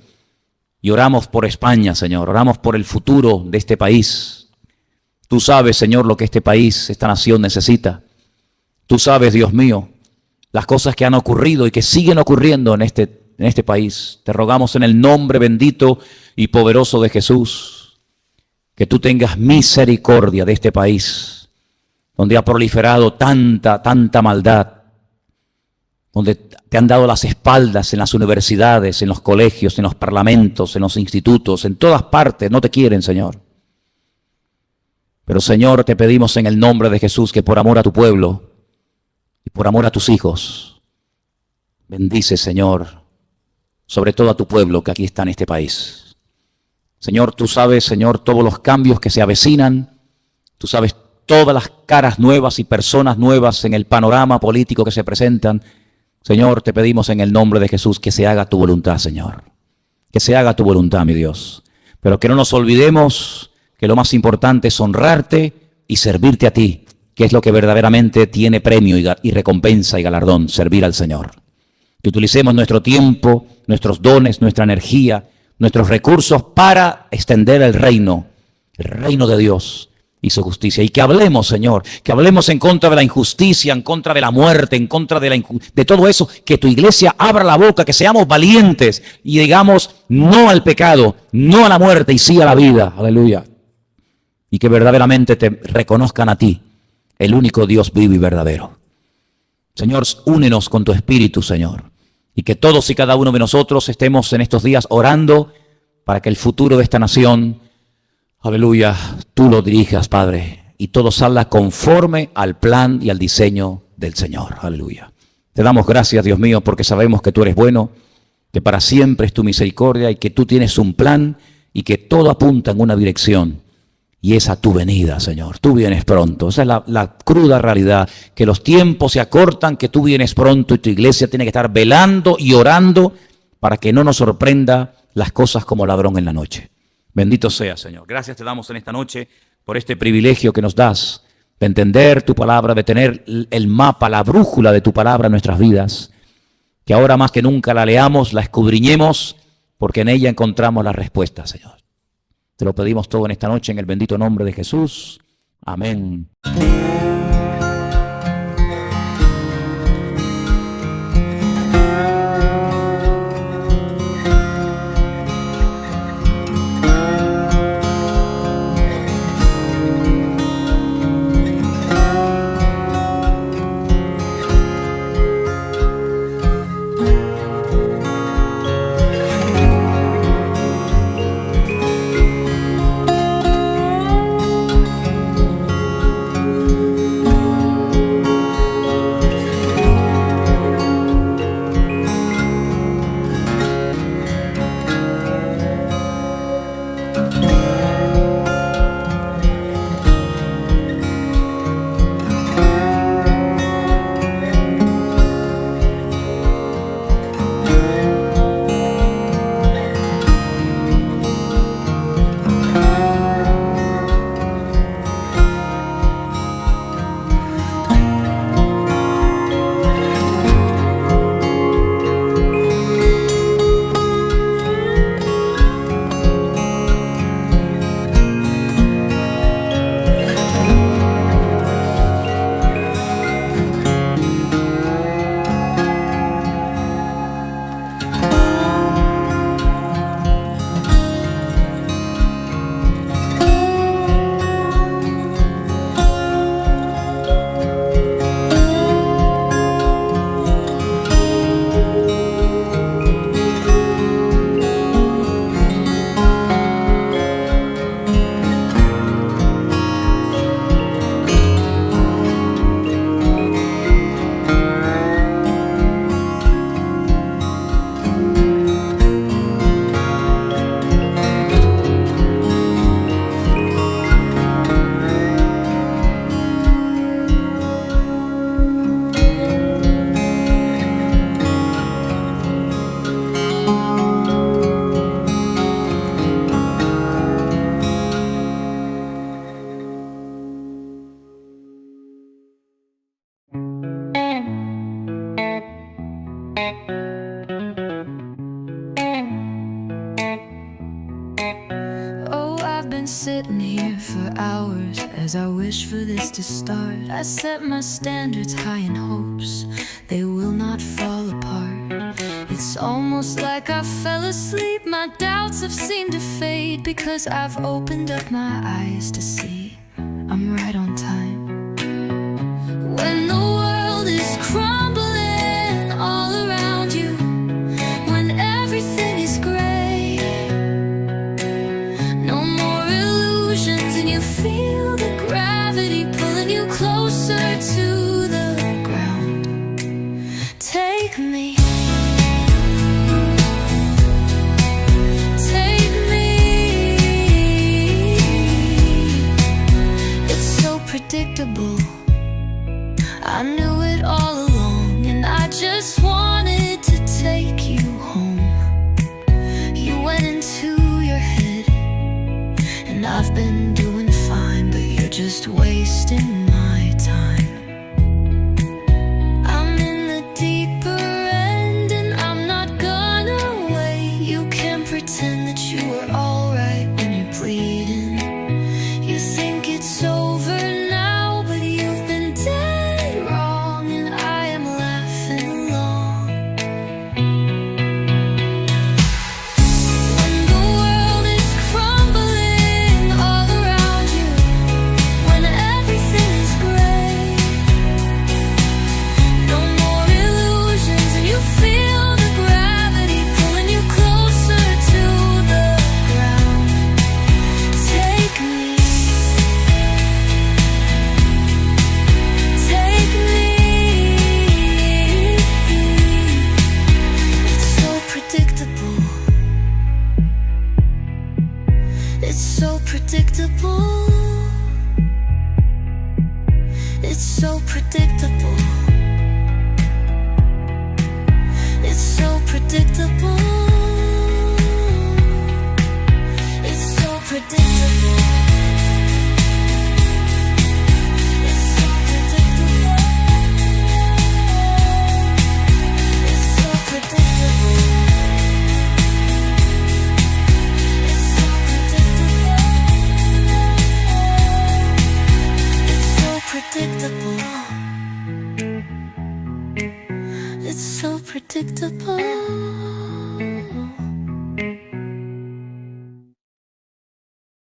y oramos por España, Señor. Oramos por el futuro de este país. Tú sabes, Señor, lo que este país, esta nación necesita. Tú sabes, Dios mío, las cosas que han ocurrido y que siguen ocurriendo en este país. Te rogamos en el nombre bendito y poderoso de Jesús, que tú tengas misericordia de este país, donde ha proliferado tanta maldad, donde te han dado las espaldas en las universidades, en los colegios, en los parlamentos, en los institutos, en todas partes. No te quieren, Señor. Pero, Señor, te pedimos en el nombre de Jesús que por amor a tu pueblo y por amor a tus hijos, bendice, Señor, sobre todo a tu pueblo que aquí está en este país. Señor, tú sabes, Señor, todos los cambios que se avecinan. Tú sabes todas las caras nuevas y personas nuevas en el panorama político que se presentan. Señor, te pedimos en el nombre de Jesús que se haga tu voluntad, Señor. Que se haga tu voluntad, mi Dios. Pero que no nos olvidemos que lo más importante es honrarte y servirte a ti, que es lo que verdaderamente tiene premio y recompensa y galardón, servir al Señor. Que utilicemos nuestro tiempo, nuestros dones, nuestra energía, nuestros recursos para extender el reino de Dios y su justicia. Y que hablemos, Señor, que hablemos en contra de la injusticia, en contra de la muerte, en contra de todo eso. Que tu iglesia abra la boca, que seamos valientes y digamos no al pecado, no a la muerte y sí a la vida. Aleluya. Y que verdaderamente te reconozcan a ti, el único Dios vivo y verdadero. Señor, únenos con tu espíritu, Señor. Y que todos y cada uno de nosotros estemos en estos días orando para que el futuro de esta nación, aleluya, tú lo dirijas, Padre, y todo salga conforme al plan y al diseño del Señor. Aleluya. Te damos gracias, Dios mío, porque sabemos que tú eres bueno, que para siempre es tu misericordia y que tú tienes un plan y que todo apunta en una dirección. Y es a tu venida, Señor. Tú vienes pronto. Esa es la cruda realidad. Que los tiempos se acortan, que tú vienes pronto y tu iglesia tiene que estar velando y orando para que no nos sorprenda las cosas como ladrón en la noche. Bendito sea, Señor. Gracias te damos en esta noche por este privilegio que nos das de entender tu palabra, de tener el mapa, la brújula de tu palabra en nuestras vidas. Que ahora más que nunca la leamos, la escudriñemos, porque en ella encontramos la respuesta, Señor. Te lo pedimos todo en esta noche en el bendito nombre de Jesús. Amén. Oh, I've been sitting here for hours as I wish for this to start. I set my standards high in hopes they will not fall apart. It's almost like I fell asleep. My doubts have seemed to fade because I've opened up my eyes to see I'm right on time. When the world is crumbling all around you, when everything is gray, no more illusions, and you feel the gravity pulling you closer to the ground. Take me. Take me. It's so predictable. I knew it all along, and I just wanted to take you home. You went into your head, and I've been doing fine, but you're just wasting my time. I'm in the deeper end, and I'm not gonna wait. You can't pretend that you were alright when you're bleeding. You think it's over now, but you've been dead wrong, and I am laughing along. When the world is crumbling all around you, when everything is gray, no more illusions, and you feel the gravity pulling you closer to the ground. Take me. Take me. It's so predictable. It's so predictable. It's so predictable. It's so predictable. It's so predictable. It's so predictable. It's so predictable. It's so predictable. It's so predictable. It's so predictable.